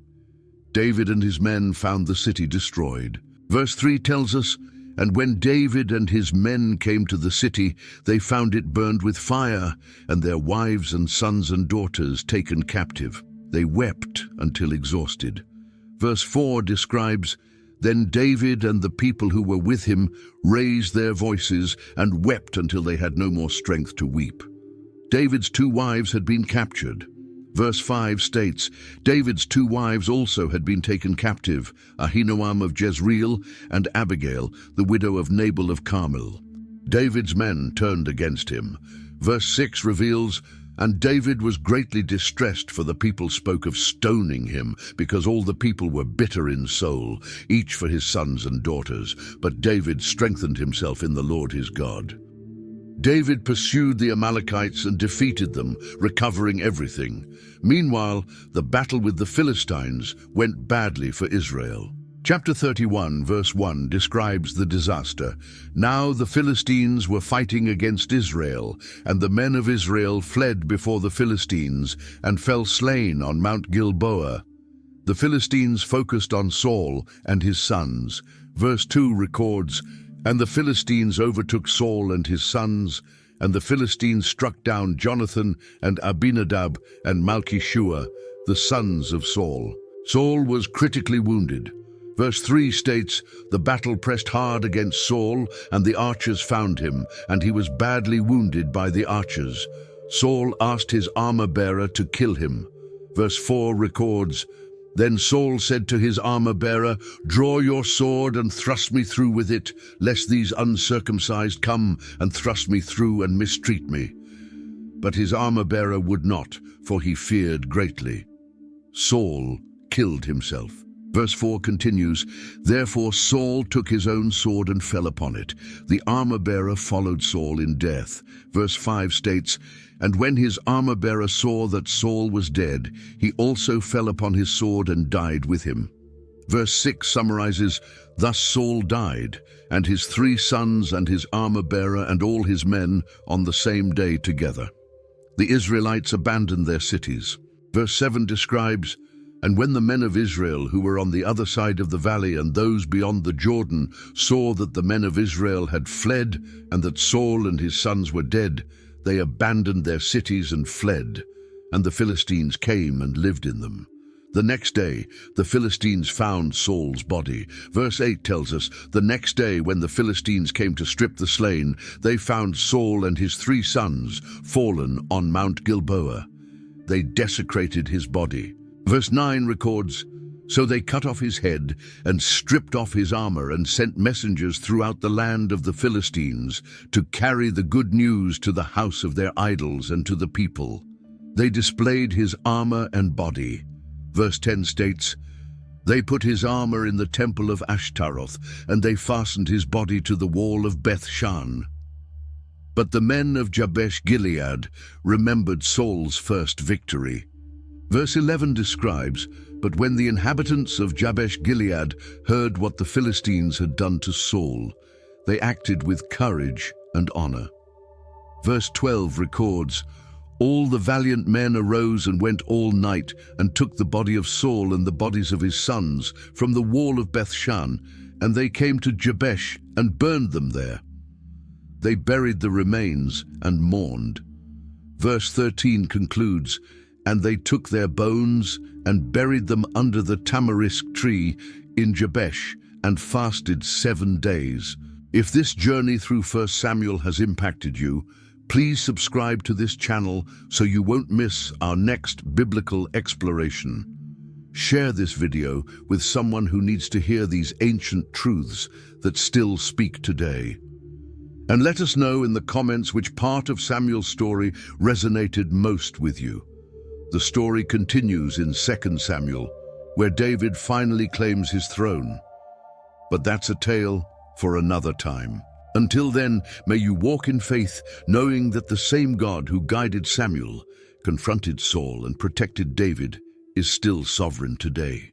David and his men found the city destroyed." Verse 3 tells us, "And when David and his men came to the city, they found it burned with fire, and their wives and sons and daughters taken captive. They wept until exhausted." Verse 4 describes, "Then David and the people who were with him raised their voices and wept until they had no more strength to weep." David's 2 wives had been captured. Verse 5 states, "David's 2 wives also had been taken captive, Ahinoam of Jezreel and Abigail, the widow of Nabal of Carmel." David's men turned against him. Verse 6 reveals, "And David was greatly distressed, for the people spoke of stoning him, because all the people were bitter in soul, each for his sons and daughters. But David strengthened himself in the Lord his God." David pursued the Amalekites and defeated them, recovering everything. Meanwhile, the battle with the Philistines went badly for Israel. Chapter 31, verse 1 describes the disaster. "Now the Philistines were fighting against Israel, and the men of Israel fled before the Philistines and fell slain on Mount Gilboa." The Philistines focused on Saul and his sons. Verse 2 records, "And the Philistines overtook Saul and his sons, and the Philistines struck down Jonathan and Abinadab and Malchishua, the sons of Saul." Saul was critically wounded. Verse 3 states, "The battle pressed hard against Saul, and the archers found him, and he was badly wounded by the archers. Saul asked his armor-bearer to kill him." Verse 4 records, "Then Saul said to his armor-bearer, 'Draw your sword and thrust me through with it, lest these uncircumcised come and thrust me through and mistreat me.' But his armor-bearer would not, for he feared greatly. Saul killed himself." Verse 4 continues, "Therefore Saul took his own sword and fell upon it. The armor-bearer followed Saul in death." Verse 5 states, "And when his armor-bearer saw that Saul was dead, he also fell upon his sword and died with him." Verse 6 summarizes, "Thus Saul died, and his 3 sons and his armor-bearer and all his men on the same day together." The Israelites abandoned their cities. Verse 7 describes, "And when the men of Israel who were on the other side of the valley and those beyond the Jordan saw that the men of Israel had fled and that Saul and his sons were dead, they abandoned their cities and fled, and the Philistines came and lived in them. The next day, the Philistines found Saul's body." Verse 8 tells us, "The next day when the Philistines came to strip the slain, they found Saul and his 3 sons fallen on Mount Gilboa. They desecrated his body." Verse 9 records, "So they cut off his head and stripped off his armor and sent messengers throughout the land of the Philistines to carry the good news to the house of their idols and to the people. They displayed his armor and body." Verse 10 states, "They put his armor in the temple of Ashtaroth, and they fastened his body to the wall of Beth-shan." But the men of Jabesh Gilead remembered Saul's first victory. Verse 11 describes, "But when the inhabitants of Jabesh Gilead heard what the Philistines had done to Saul, they acted with courage and honor." Verse 12 records, "All the valiant men arose and went all night and took the body of Saul and the bodies of his sons from the wall of Beth-shan, and they came to Jabesh and burned them there. They buried the remains and mourned." Verse 13 concludes, "And they took their bones and buried them under the tamarisk tree in Jabesh and fasted 7 days." If this journey through 1 Samuel has impacted you, please subscribe to this channel so you won't miss our next biblical exploration. Share this video with someone who needs to hear these ancient truths that still speak today. And let us know in the comments which part of Samuel's story resonated most with you. The story continues in 2 Samuel, where David finally claims his throne. But that's a tale for another time. Until then, may you walk in faith, knowing that the same God who guided Samuel, confronted Saul, and protected David is still sovereign today.